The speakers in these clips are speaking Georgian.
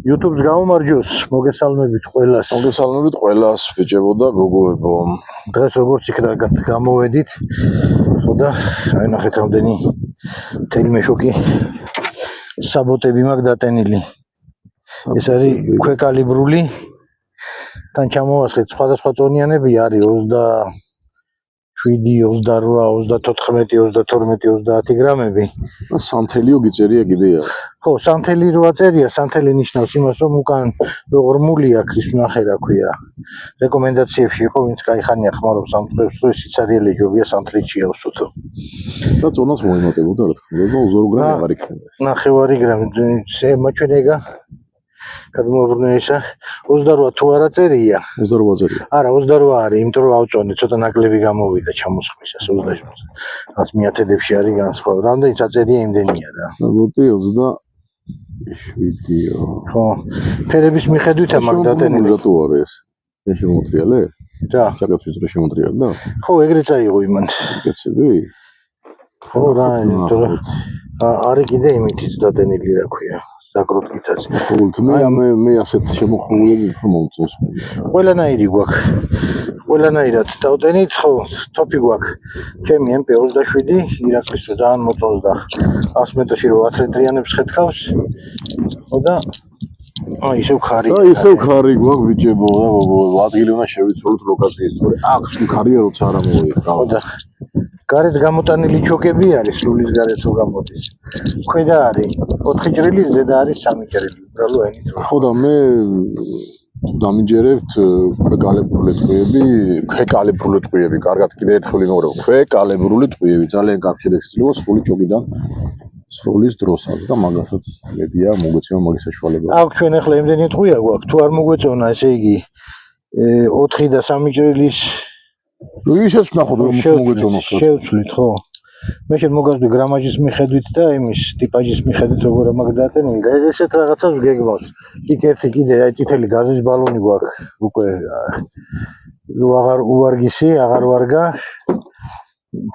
YouTube-ს გამომარჯოს, მოგესალმებით ყველას. მოგესალმებით ყველას, ბიჭებო და გოგოებო. დღეს როგორც იქნა გამოვედით, ხო და აი ნახეთ რამდენი მთელი მეშოკი საბოტები მაქვს დატენილი. ეს არის ქვეკალიბრული, თან ჩამოვასხეთ სხვადასხვა წონიანები არის 27, 28, 34, 32, 30 გრამები. და სანთელიო გიწერია კიდეა. ხო, სანთელი როა წერია, სანთელი ნიშნავს იმას, რომ უკან როგორ მული აქვს ის ნახე რა ქვია. რეკომენდაციებში იყო, ვინც кайხანია ხმარობს ამ ტყებს, რომ ისიც არის ელეჯობია სანთლით შეავსოთო. და წონას მოიმატებოდა რა თქმა უნდა, 2 გრამი აღარ იქნება. 9 გრამი, მაჩვენეგა გადმოაბრუნეისა 28 თუ არა წერია. 28 წერია. არა, 28 არის, იმიტომ რომ ავწონე, ცოტა ნაკლები გამოვიდა ჩამოსხმისას 28. რაც მიათედებში არის განსხვავება. რამდენიც აწერია იმდენია რა. საბოტი 27-იო. ხო, ფერების მიხედვითა მაგ დატენილი. რატო არის ეს? ეს შემოტრიალე? რა? საკეთვის დრო შემოტრიალდა? ხო, ეგრე წაიღო იმან. კაცები? ხო, რა, იმიტომ რომ არის კიდე იმითიც დატენილი რა ქვია. საკროტკითაც. ხო, მე ასეთ შემოხმულები უფრო მომწონს. ყველანაირი გვაქვს. ყველანაირად დავტენით, ხო, ტოპი გვაქვს. ჩემი MP27, ირაკლის ძალიან მოწონს და 100 მეტრში რო 10 ლიტრიანებს ხეთქავს. ხო და აი ისევ ხარი. და ისევ ხარი გვაქვს ბიჭებო და გოგოებო, ადგილი უნდა შევიცვალოთ ლოკაციის. თორე აქ ხარია როცა არა მოიყვება. ხო და გარეთ გამოტანილი ჩოკები არის, სულის გარეთ რო გამოდის. ქვედა არის 4 ჭრილი, ზედა არის 3 ჭრილი. უბრალო ენით რო. ხო და მე დამიჯერებთ ქვეკალიბრული ტყვიები, კარგად კიდე ერთხელ იმეორებ, ქვეკალიბრული ტყვიები, ძალიან კარგი შეიძლება სრული ჩოკიდან სრულის დროსაც და მაგასაც მედია მოგვეწონა მაგის საშუალება. აქ ჩვენ ახლა იმდენი ტყვია გვაქვს, თუ არ მოგვეწონა, ესე იგი 4 და 3 ჭრილის ისეც ნახოთ რომ მოგვეწონოს. შევცვლით, ხო. მე შენ მოგასვდი გრამაჟის მიხედვით და იმის ტიპაჟის მიხედვით როგორ მაგ დატენილი და ესეთ რაღაცას ვგეგმავთ. იქ ერთი კიდე აი წითელი გაზის ბალონი გვაქვს უკვე რო აღარ უვარგისი, აღარ ვარგა.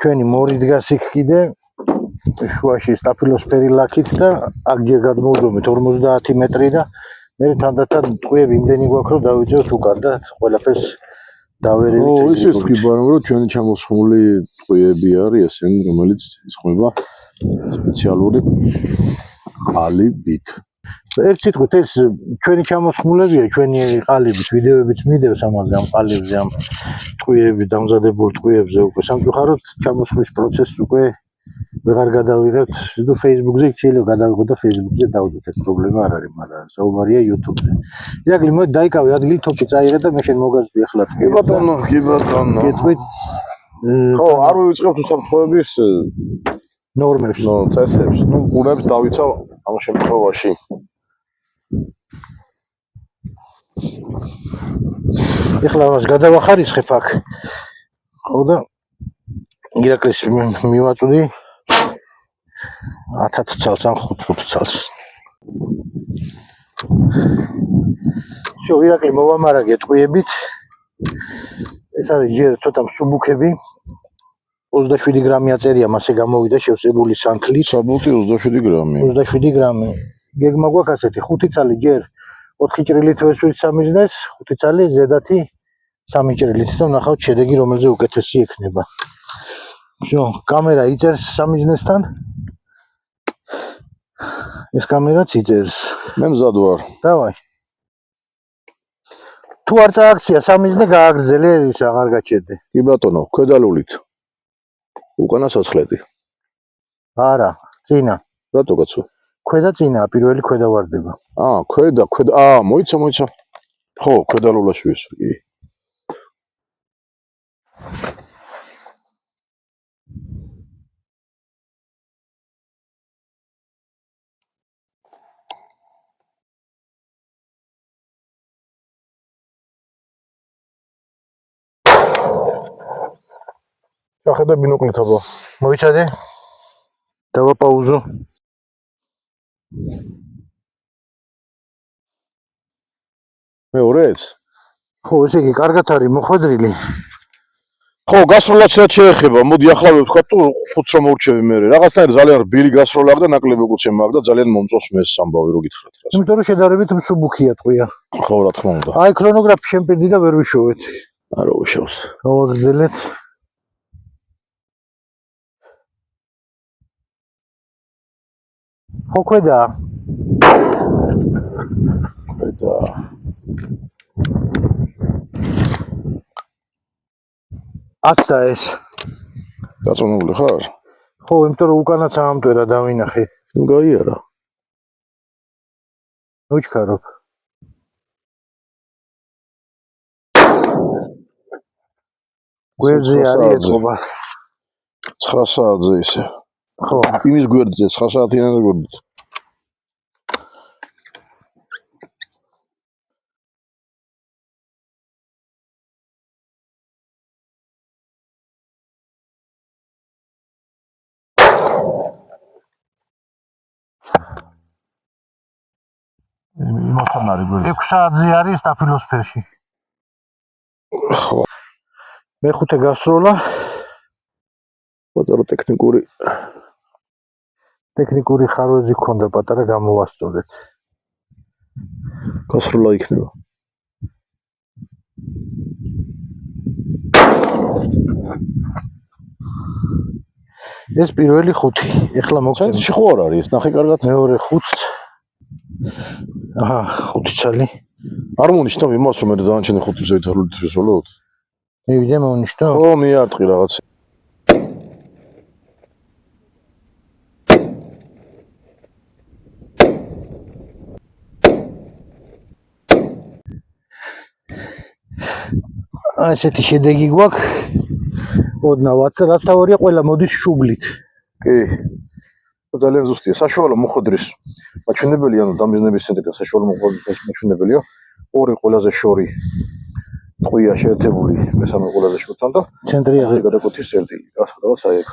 ჩვენი მორი დგას იქ კიდე შუაში სტაფილოსფერი ლაქით და აქ ჯერ გადმოვზომეთ 50 მეტრი და მე თანდათან ტყვიები იმდენი გვაქვს რომ დავიწევთ უკან და ყველაფერს დავერევით. ო, ისე ვქიბარებ რომ ჩვენი ჩამოსხმული ტყვიები არის ესენი, რომელიც ისხმება სპეციალური ყალიბით. ერთ სიტყვით ეს ჩვენი ჩამოსხმულებია, ჩვენი ყალიბით, ვიდეოებიც მიდევს ამაზე ამ ყალიბზე, ამ ტყვიები, დამზადებულ ტყვიებზე უკვე სამწუხაროდ ჩამოსხმის პროცესს უკვე ვეღარ გადავიღებთ. თუ Facebook-ზე შეიძლება გადავიღოთ და Facebook-ზე დავდოთ, ეს პრობლემა არ არის, მაგრამ საუბარია YouTube-ზე. ირაკლი, მოდი დაიკავე ადგილი, თოპი წაიღე და მე შენ მოგასვდი ახლა. კი ბატონო. კითხვით ხო, არ ვივიწყებთ უსაფრთხოების ნორმებს. წესებს. ყურებს დავიცავ ამ შემთხვევაში. ეხლა მას გადავახარისხებ აქ. ხო და ირაკლის მივაწვდი 10 წელს ან 5 წელს. ირაკლი მოვამარაგე ტყვიებით. ეს არის ჯერ ცოტა მსუბუქები. 27 გრამი აწერია, მასე გამოვიდა შევსებული სანთლით. საბუთი 27 გრამი. 27 გრამი. გეგმა გვაქვს ასეთი, 5 წალი ჯერ 4 ჭრილით ვესვით სამიზნეს, 5 წალი ზედათი 3 ჭრილით და ნახავთ შედეგი რომელზე უკეთესი ექნება. всё, კამერა იწერს სამიზნესთან. ეს კამერაც იწერს. მე მზად ვარ. დავაი. თუ არ წააქცია სამიზნე გააგრძელე, ის აღარ გაჩერდე. კი ბატონო, ქვედალულით. უკანა საცხრედი. არა, წინა. რატო კაცო? ქვედა წინაა, პირველი ქვედა ვარდება. ქვედა, მოიცა. ხო, ქვედალულაში ვისვი, კი. შეხედა ბინოკლით აბა. მოიცადე? დავაპაუზო. მეორეც? ხო, ესე იგი, კარგად არის მოხვედრილი. ხო, გასროლაც რაც შეეხება, მოდი ახლა ვთქვა თუ 5 რომ მოვრჩევი მე. რაღაცნაირად ძალიან რბილი გასროლა აქვს და ნაკლები უკუცე მაქვს და ძალიან მომწონს მე ეს ამბავი რო გითხრათ. იმიტომ რომ შედარებით მსუბუქია ტყვია. ხო, რა თქმა უნდა. აი ქრონოგრაფი შემპირდი და ვერ ვიშოვეთ. არა უშავს. გავაგრძელეთ. ხო ქვედა. და აცდა ეს. დაწონებული ხარ? ხო, იმიტომ რომ უკანაც ამტვერა დავინახე. გაიარა. ნუჩქარობ. გვერდზე არის ეწყობა. 9 საათზე ისე. ხო. იმის გვერდზე 9 საათიანად გვერდზე. იმათან არის გვერდზე. 6 საათზე არის სტაფილოსფერში. ხო. მეხუთე გასროლა. პატარა ტექნიკური ხარვეზი გქონდა პატარა გამოვასწორეთ. გასროლა იქნება. ეს პირველი 5. ეხლა მოგცემ. ცენტრში ხო არ არის ეს? ნახე კარგად. მეორე 5. აჰა, 5 ცალი. არ მონიშნა იმას რომ მე დანარჩენი 5 ზეითარული ვისვოლოთ. მივიდე მონიშნო. ხო, მიარტყი რაღაც. ესეთი შედეგი გვაქვს. ოდნავაც რაც თავია ყველა მოდის შუბლით. კი. ძალიან ზუსტია. საშუალო მოხდრის მაჩვენებელი, ანუ დამიზნების ცენტრი და საშუალო მოხდრის მაჩვენებელია. ორი ყველაზე შორი ტყვია შეერთებული მესამე ყველაზე შორთან და ცენტრია გადაკვეთის ერთი. რაღაც აი ეგ.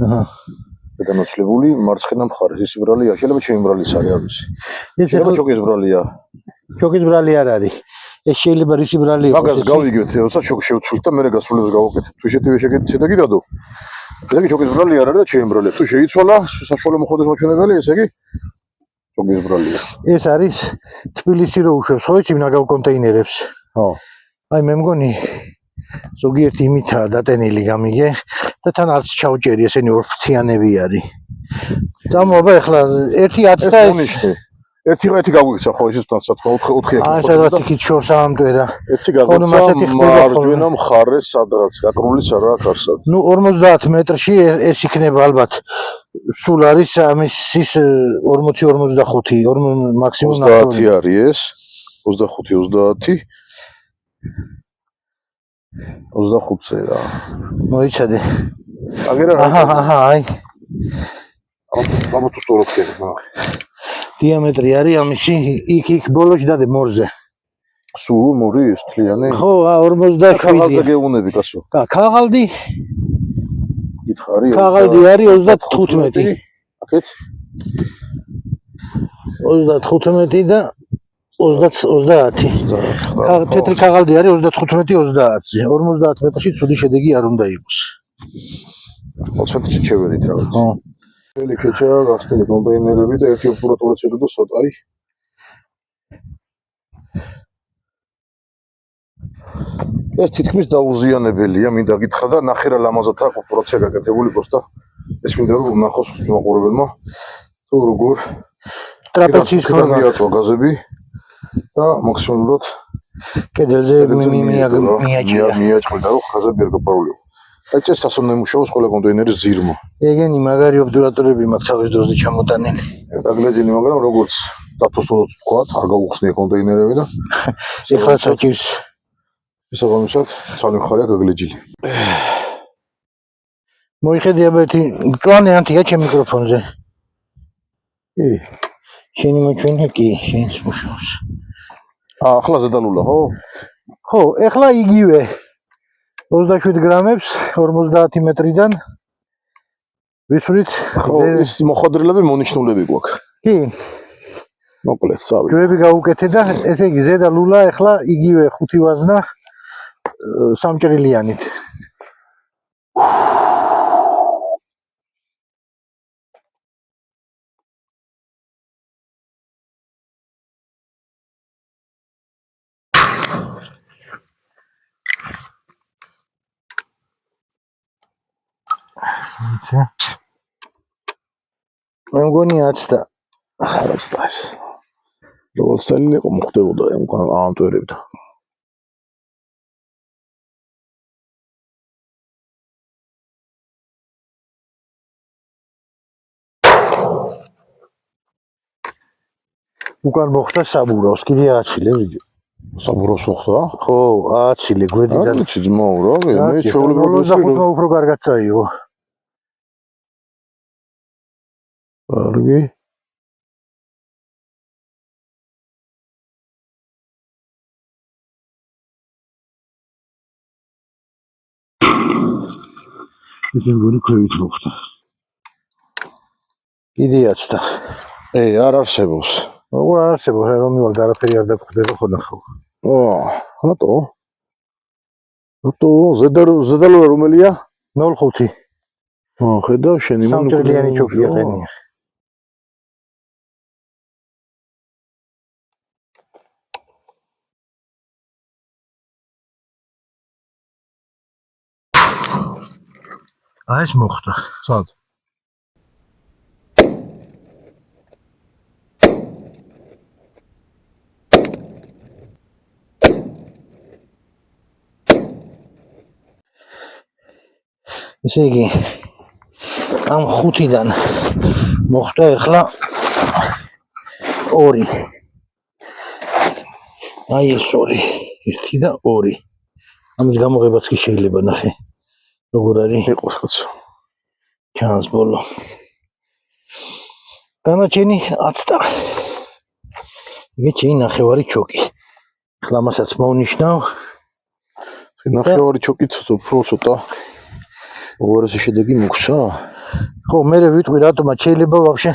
აჰა. გადამოცლებული მარცხენა მხარეს ის ბრალია, შეიძლება ჩემი ბრალის არის ამის. ეს შეიძლება ჩოკის ბრალია. ჩოკის ბრალი არ არის. ეს შეიძლება რისი ბრალი იყოს. მაგას გავიგებთ, როცა ჩოკი შევცვლით და მე გასრულებს გავაკეთებ. თუ შეტივე შედეგი დადო. ესე იგი ჩოკის ბრალი არ არის და ჩემი ბრალია. თუ შეიცვალა საშუალო მოხდრის მაჩვენებელი, ესე იგი ჩოკის ბრალია. ეს არის თბილისი რო უშვებს, ხო იცი ნაგავ კონტეინერებს. ხო. აი მე მგონი ზოგიერთი იმითაა დატენილი გამიგე და თან არც ჩავჭერი, ესენი ორფრთიანები არის. წამოვა ეხლა 1-10 და ეს ერთი გაგვიქცა ხო ისიც თან სათქო 4 აი სადაც იქით შორს ამტვერა. ერთი გაგვიქცა მარჯვენა მხარეს სადღაც გაკრულიც არა აქ არსად. ნუ 50 მეტრში ეს იქნება ალბათ. სულ არის ამის ის 40-45 მაქსიმუმ 30 არის ეს 25-30 25-ზე რა. მოიცადე. აგერა რა. აჰა, აი. აბა თუ სწორად ხდება. დიამეტრი არის ამისი იქ ბოლოში დადე მორზე. სულ მორი ეს თლიანი? ხო, 47. ქაღალდზე გეუნები კაცო. ქაღალდი გითხარი? ქაღალდი არის 35. აკეთ? 35 და 30. თეთრი ქაღალდი არის 35-30-ზე. 50 მეტრში ცუდი შედეგი არ უნდა იყოს. 20 მეტრში შევედით რაღაც. ხო. ხელი ქეჩა, გასტელი კონტეინერები და ერთი ოპერატორი შეგდო სოტარი. ეს თითქმის დაუზიანებელია, მინდა გითხრა და ნახე რა ლამაზად აქვს პროცესი გაკეთებული პოსტა. ეს მინდა რომ ნახოს მოყურებელმა თუ როგორ ტრაპეციის ფორმა მიაწვა გაზები და მაქსიმალურად კედელზე მიაჭყვიდა რომ გაზები არ გაპარულიო. აი ეს სასონე მუშაობს ყველა კონტეინერის ძირმა. ეგენი მაგარი ოპერატორები მაქვს თავის დროზე ჩამოტანილი. დაგლეჯილი, მაგრამ როგორც დათოსოდაც თქვა, არ გაუხსნია კონტეინერები და ეხლა საჭირს შესაბამისად ცალი მხარია გაგლეჯილი. მოიხედი აბეთი მწვანე ანთია ჩემ მიკროფონზე. კი. შენი მოჩვენე კი, შენს მუშაობს. ახლა ზედალულა, ხო? ხო, ეხლა იგივე 27 გრამებს 50 მეტრიდან ვისვრით ის მოხდრილები მონიშნულები გვაქვს. კი. მოკლედ, რავი. ჯვრები გაუკეთე და ესე იგი ზედა ლულა ეხლა იგივე 5 ვაზნა სამჭრილიანით. იცი? მე მგონი 10 და არასდროს. როგორც წელი იყო მოხდებოდა ამტვერებდა. უკან მოხდა საბურავს, კიდე ააცილე ვიდეო. საბურავს მოხდა? ხო, ააცილე გვერდიდან. არ ვიცი ძმაო რა, მე ჩვეულებრივად 25-მა უფრო კარგად წაიღო. კარგი. ეს მე მგონი ქვევით მოხდა. კიდე აცდა. არ არსებობს. როგორ არ არსებობს, რომ მივალ და არაფერი არ დაგხვდება ხო ნახავ. რატო? ზედალო რომელია? 05. ხედავ შენ იმან სამჭრილიანი ჩოქი აყენია. ეს მოხდა. სად? ესე იგი ამ 5-დან მოხდა ახლა 2. აი ეს 2. 1 და 2. ამის გამოღებაც კი შეიძლება ნახე. როგორ არის? იყოს კაცო. ჩანს ბოლო. დანარჩენი 10 და. იგი ჩი ნახევარი ჩოკი. ახლა მასაც მოვნიშნავ. ნახევარი ჩოკით უფრო ცოტა უარესი შედეგი მოგცა? ხო, მე ვიტყვი რატომაც შეიძლება ვაფშე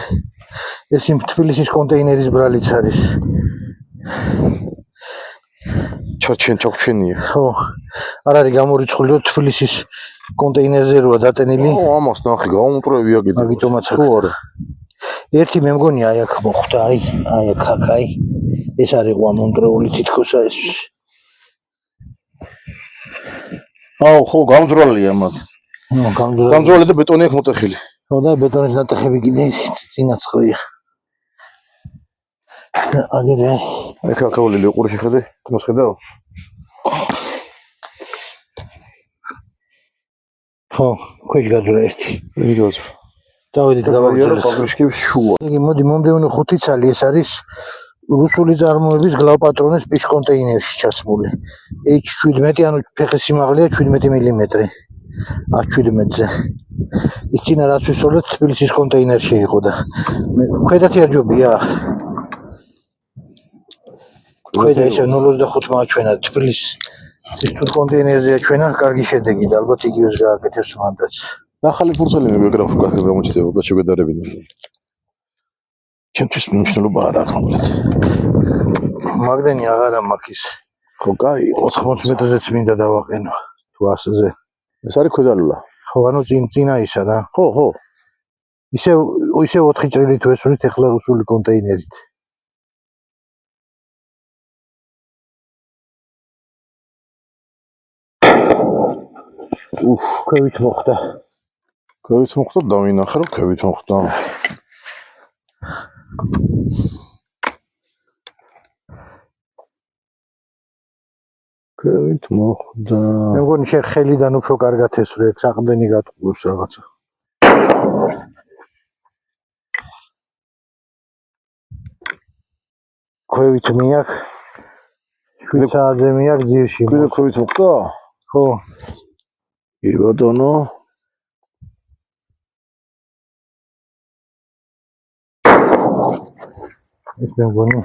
ეს იმ თბილისის კონტეინერის ბრალიც არის. ჩარჩენია. ხო, არ არის გამორიცხული რომ თბილისის კონტეინერზე როა დატენილი. ამას ნახე, გამომტრევია კიდე. აგიტომაც ხო არა. ერთი მე მგონი აი აქ მოხდა, აი აქ აი. ეს არის გამომტრეული თითქოსა ეს. ხო, გამძრვალია მაგ. გამძრვალი და ბეტონი აქვს მოტეხილი. ხო და ბეტონის ნატეხები კიდე წინაცხრია. აგერე. აი ქაქაოლილი უყურე შეხედე, მოსხედავ? ხო, ქვეშ გაძვრა ერთი. ვიღაც. დავედით გავაგზავნე ფაბრიშკების შუა. იგი მოდი მომდევნო 5 წელი ეს არის რუსული წარმოების გლავპატრონის პიშ კონტეინერში ჩასმული. H17 ანუ ფეხის სიმაღლეა 17 მმ. 17-ზე. ის წინა რაც ვისწავლეთ თბილისის კონტეინერში იყო და ქვედათი არ ჯობია. ქვედა ისე 0.25 მაჩვენა თბილისის ცისფერ კონტეინერზეა ჩვენა კარგი შედეგი და ალბათ იგივეს გააკეთებს მანდაც. ახალი ფურცელი მეგრაფ კახე გამოჩნდება და შეგედარებინა. ჩემთვის მნიშვნელობა არ აქვს მომლეთ. მაგდენი აღარა მაქვს. ხო, კაი, 80 მეტრზეც მინდა დავაყენო თუ ასზე. ეს არის ქვედალულა. ხო, ანუ წინა ისა რა. ხო. ისე 4 ჭრილით ვესვრით ახლა რუსული კონტეინერით. ქვევით მოხდა. დავინახე რომ ქვევით მოხდა. ქვევით მოხდა. მე მგონი ხელიდან უფრო კარგად ესვრე, საყრდენი გატყუებს რაღაცა. ქვევით მიაქ 7 საათზე მიაქ ძირში. კიდე ქვევით მოხდა? ხო. კი ბატონო. ეს მე მგონი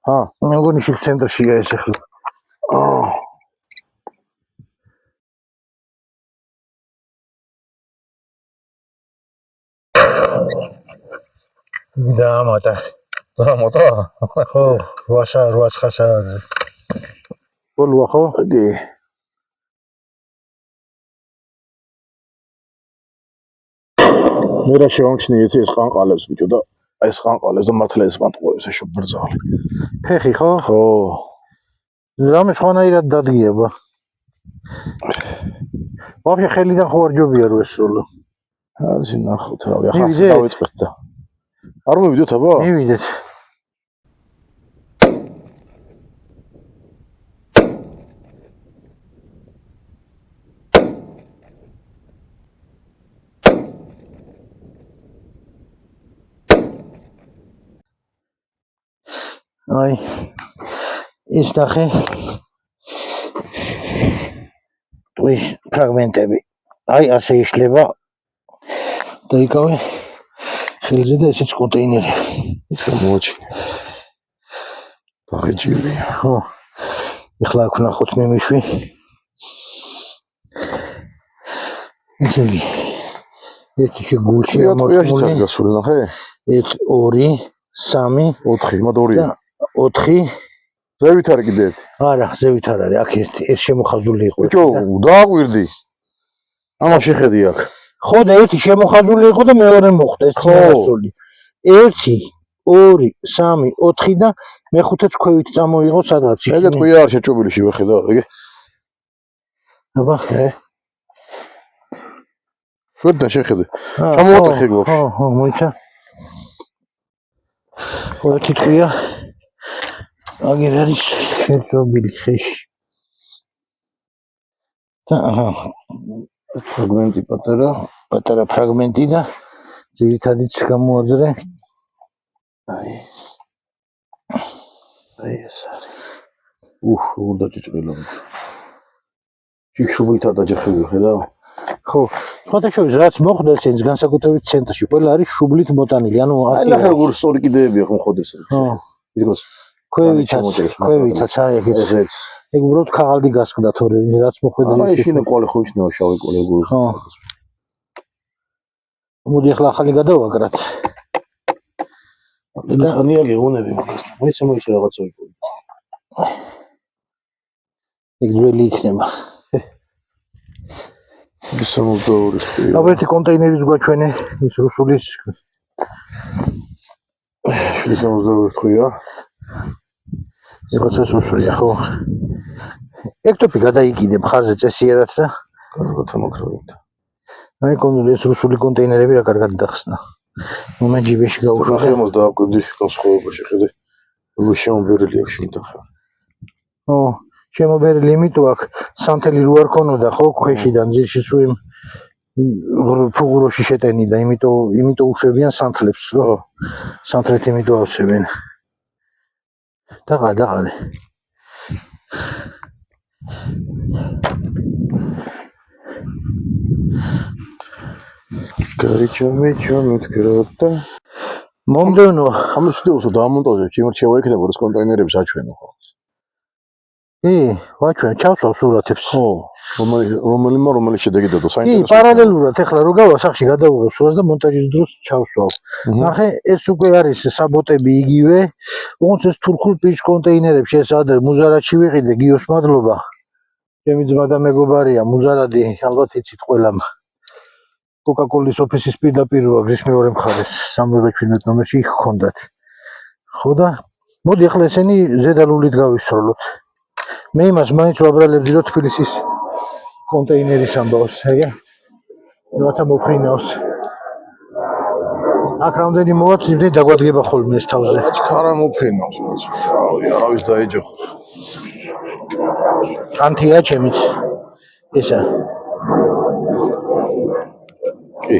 მე მგონი შიგ ცენტრშია ეს ახლა. დაამატა. ხო, 8 საათზე. ბოლოა ხო? კი. მე რა შევამჩნიე ეს ყანყალებს ბიჭო და აი ეს ყანყალებს და მართლა ეს მარტყოებს ეშო ბრძოლი. ფეხი ხო? ხო. რამე სხვანაირად დადგიება. ვაფშე ხელიდან ხო არ ჯობია რო ესრულო. ასე ნახოთ რავი, ახლა მივიდეთ? დავიწყეთ და. არ მოვიდოთ აბა? მივიდეთ. აი ის ნახე ტყვის ფრაგმენტები. აი ასე იშლება და იკავე ხელზე და ესეც კონტეინერი. ის გამოაჩინე. ბაღეჭილია. ხო. ეხლა აქ ვნახოთ მე მიშვი. ესე იგი ერთი შეგულში ამოწმული. გასული ნახე? 1 2 3 4, მათ 2-ია. და 4 ზევით არის კიდე ერთი. არა, ზევით არ არის. აქ ეს შემოხაზული იყო. ბიჭო, დააგვირდი. ამას შეხედი აქ. ხო და ერთი შემოხაზული იყო და მეორე მოხდა ეს წინასული. 1 2 3 4 და მეხუთეც ქვევით წამოიღო სადღაც. ეგეთ ყია არ შეჭობილში ვერ ხედავ, ეგე. აბა, შედან შეხედე. ჩამოვატეხე გვაქვს. ხო, მოიცა. ხო, ერთი ტყია. აგერ არის შეჭობილი ხეში. აჰა. ფრაგმენტი პატარა ფრაგმენტი და ძირითადიც გამოაძრე. აი ეს არის. უხ, დაჭიჭრილა. შუბლითად დაჯახები ხედავ? ხო, სხვათა შორის რაც მოხდა ეს განსაკუთრებით ცენტრში, ყველა არის შუბლით მოტანილი. ანუ აი ნახე როგორ სწორი კიდეები აქვს მოხდეს. ხო. იგოს ქვევითაც აი ეგეც. ეგ უბრალოდ ქაღალდი გასკდა თორე რაც მოხდა აი შინე კვალი ხო ისნევა შავი კვალი ეგ. ხო. მოდი ახლა ახალი გადავაგრათ. და ხანია გეუნები. მოიცა რაღაცა იყო. ეგ ძველი იქნება. ის 62-ის პირი. აბა ერთი კონტეინერის გვაჩვენე ის რუსულის 62-ის ხია. ეგოც ეს რუსულია ხო. ექტოპი გადაიკიდე მხარზე წესიერად და კარგად ამოქროვით. აი ეს რუსული კონტეინერები რა კარგად დახსნა. მომენ ჯიბეში გავუშვი. ნახე ამას დააკვირდი განსხვავებაში ხედე. როგორ შემობერილი აქვს შინთახა. ო, შემობერილი იმიტომ აქ სანთელი რო არ ქონოდა ხო ქვეშიდან ძირში სულ იმ ფუღუროში შეტენიდა, იმიტომ უშვებიან სანთლებს რო. სანთლეთ იმიტომ ავსებენ. დაღარე. გარიჩომი მეთქროდა. მომდევნო ამის ვიდეოსო დაამონტაჟებ, შემორჩევა იქნება ეს კონტეინერები საჩვენო ხო. ვაჩვენ ჩავსვავ სურათებს. ხო, რომელიც შედეგი დადო კი, საინტერესო. პარალელურად ეხლა რო გავა სახში გადავიღებ სურათს და მონტაჟის დროს ჩავსვავ. ნახე, ეს უკვე არის საბოტები იგივე. ოღონდ ეს თურქულ პიჩ კონტეინერებში ეს ადრე მუზარადში ვიყიდე, გიოს მადლობა. ჩემი ძმა და მეგობარია მუზარადი, ალბათ იცით ყველამ. კოკაკოლის ოფისის პირდაპირ გზის მეორე მხარეს 77 ნომერში იქ ჰქონდათ. ხო და მოდი ახლა ესენი ზედალულით გავისროლოთ. მე იმას მაინც ვაბრალებდი რომ თბილისის კონტეინერის ამბავს, ეგე. რაღაცა მოფრინავს. აქ რამდენი მოვაწვდით დაგვადგება ხოლმე ეს თავზე. არა მოფრინავს რაც. არავის დაეჯახოს. ანთია ჩემიც. ესა. კი.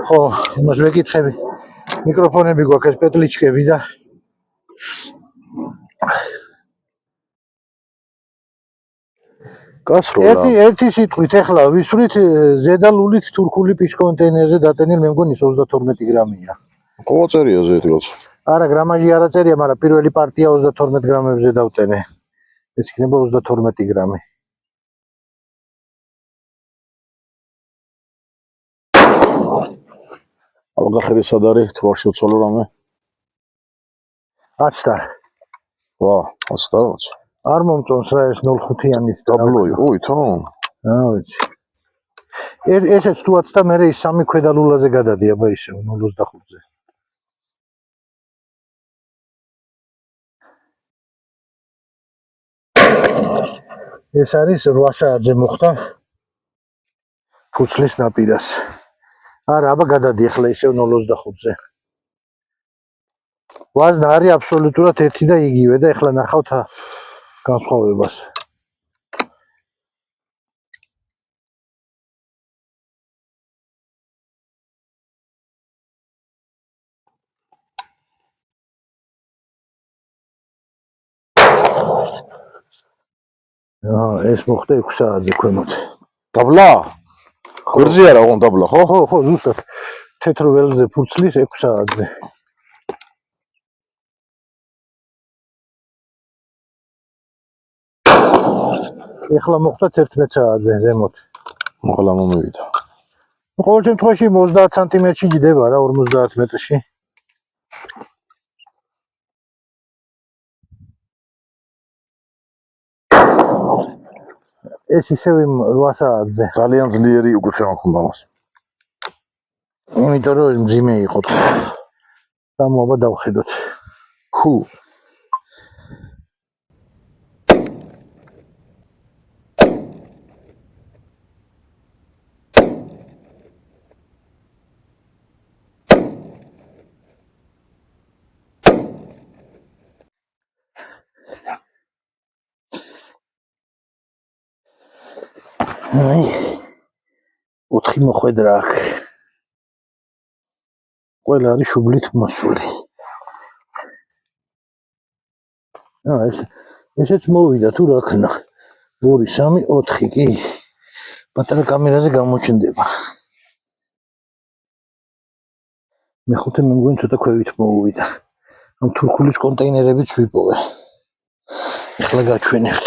ხო, იმას ვეკითხები. მიკროფონები გვაქვს ეს პეტლიჩკები და გასროლა. ერთი სიტყვით ეხლა ვისვრით ზედალულით თურქული პიჩ კონტეინერზე დატენილ მე მგონი 32 გრამია. ყოა წერია ზედაც. არა, გრამაჟი არ აწერია, მაგრამ პირველი პარტია 32 გრამებზე დავტენე. ეს იქნება 32 გრამი. ალბათ სად არის თუ არ შევცვალო რამე? 10-დან. ვა, 10-დან. არ მომწონს რა ეს 0.5-იანიც დაბლოი, ოი თო. ვიცი. ესეც თუ 10 და მე ის 3 ქვედალულაზე გადადი, აბა ისე 0.25-ზე. ეს არის 8 საათზე მოხდა ფუცლის ნაპირას. არა, აბა გადადი ახლა ისევ 0.25-ზე. ვაზნა არის აბსოლუტურად ერთი და იგივე და ახლა ნახავთ განსხვავებას. ეს მოხდა 6 საათზე ქვემოთ. დაბლა? გვერდზე არა, ოღონდ დაბლა, ხო? ხო, ზუსტად. თეთრ ველზე ფურცლის 6 საათზე. ეხლა მოხდა 11 საათზე ზემოთ. მოხლა მომივიდა. ყოველ შემთხვევაში 30 სანტიმეტრში ჯდება რა 50 მეტრში. ეს ისევ 8 საათზე. ძალიან ძლიერი უკუცემ ჰქონდა მას. იმიტომ რომ მძიმე იყო. დამოობა დავხედოთ. ხუ. აი 4 მოხვედრა აქ. ყველა არის შუბლით მოსული. ესეც მოვიდა თუ რა ქნა. 2 3 4 კი. პატარა კამერაზე გამოჩნდება. მეხუთე მე მგონი ცოტა ქვევით მოვიდა. ამ თურქულის კონტეინერებიც ვიპოვე. ეხლა გაჩვენებთ.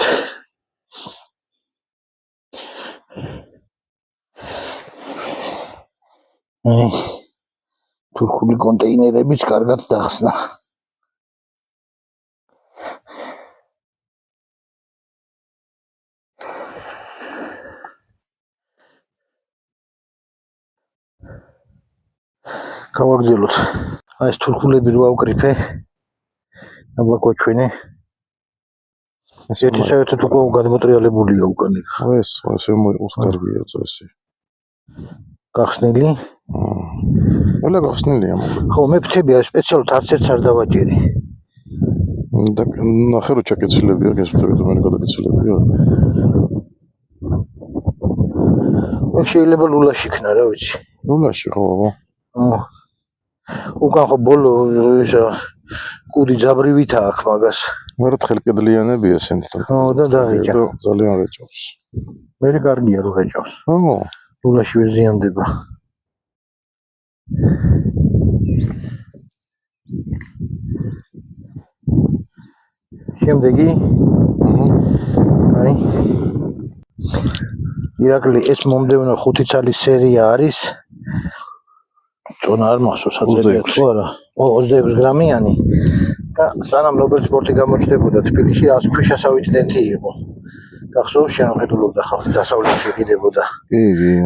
აი თურქული კონტეინერებიც კარგად დახსნა. გავაგზავნოთ. აი ეს თურქულები რო ავკრიფე. აბა გვაჩვენე. ერთი საერთოდ უკვე გადმოტრიალებულია უკან იქ. ეს მოიყოს კარგია წესი. გახსნილი? ყველა გახსნილია მოკლედ. ხო, მე ფთები აი სპეციალურად არც ერთს არ დავაჭერი. და ნახე რომ ჩაკეცილებია, ეს ფთები და მე გადაკეცილებია. შეიძლება ლულაში იქნა რა ვიცი. ლულაში ხო? უკან ხო ბოლო ისა კუდი ძაბრივით აქვს მაგას. მერთხელ კედლიანები ესენი თქო. ხო და დაიჭა. ძალიან რეჭავს. მე კარგია რომ რეჭავს. ხო. ლულაში ვეზიანდება. შემდეგი აი ირაკლი ეს მომდევნო 5 წლის სერია არის. წონა არ მახსოვს აწერია თუ არა. 26 გრამიანი და სანამ ნობელ სპორტი გამოჩნდებოდა თბილისში ქვიშასავით დენტი იყო. გახსოვს შენ ხედულობდა ხალხი დასავლეთში იყიდებოდა. კი.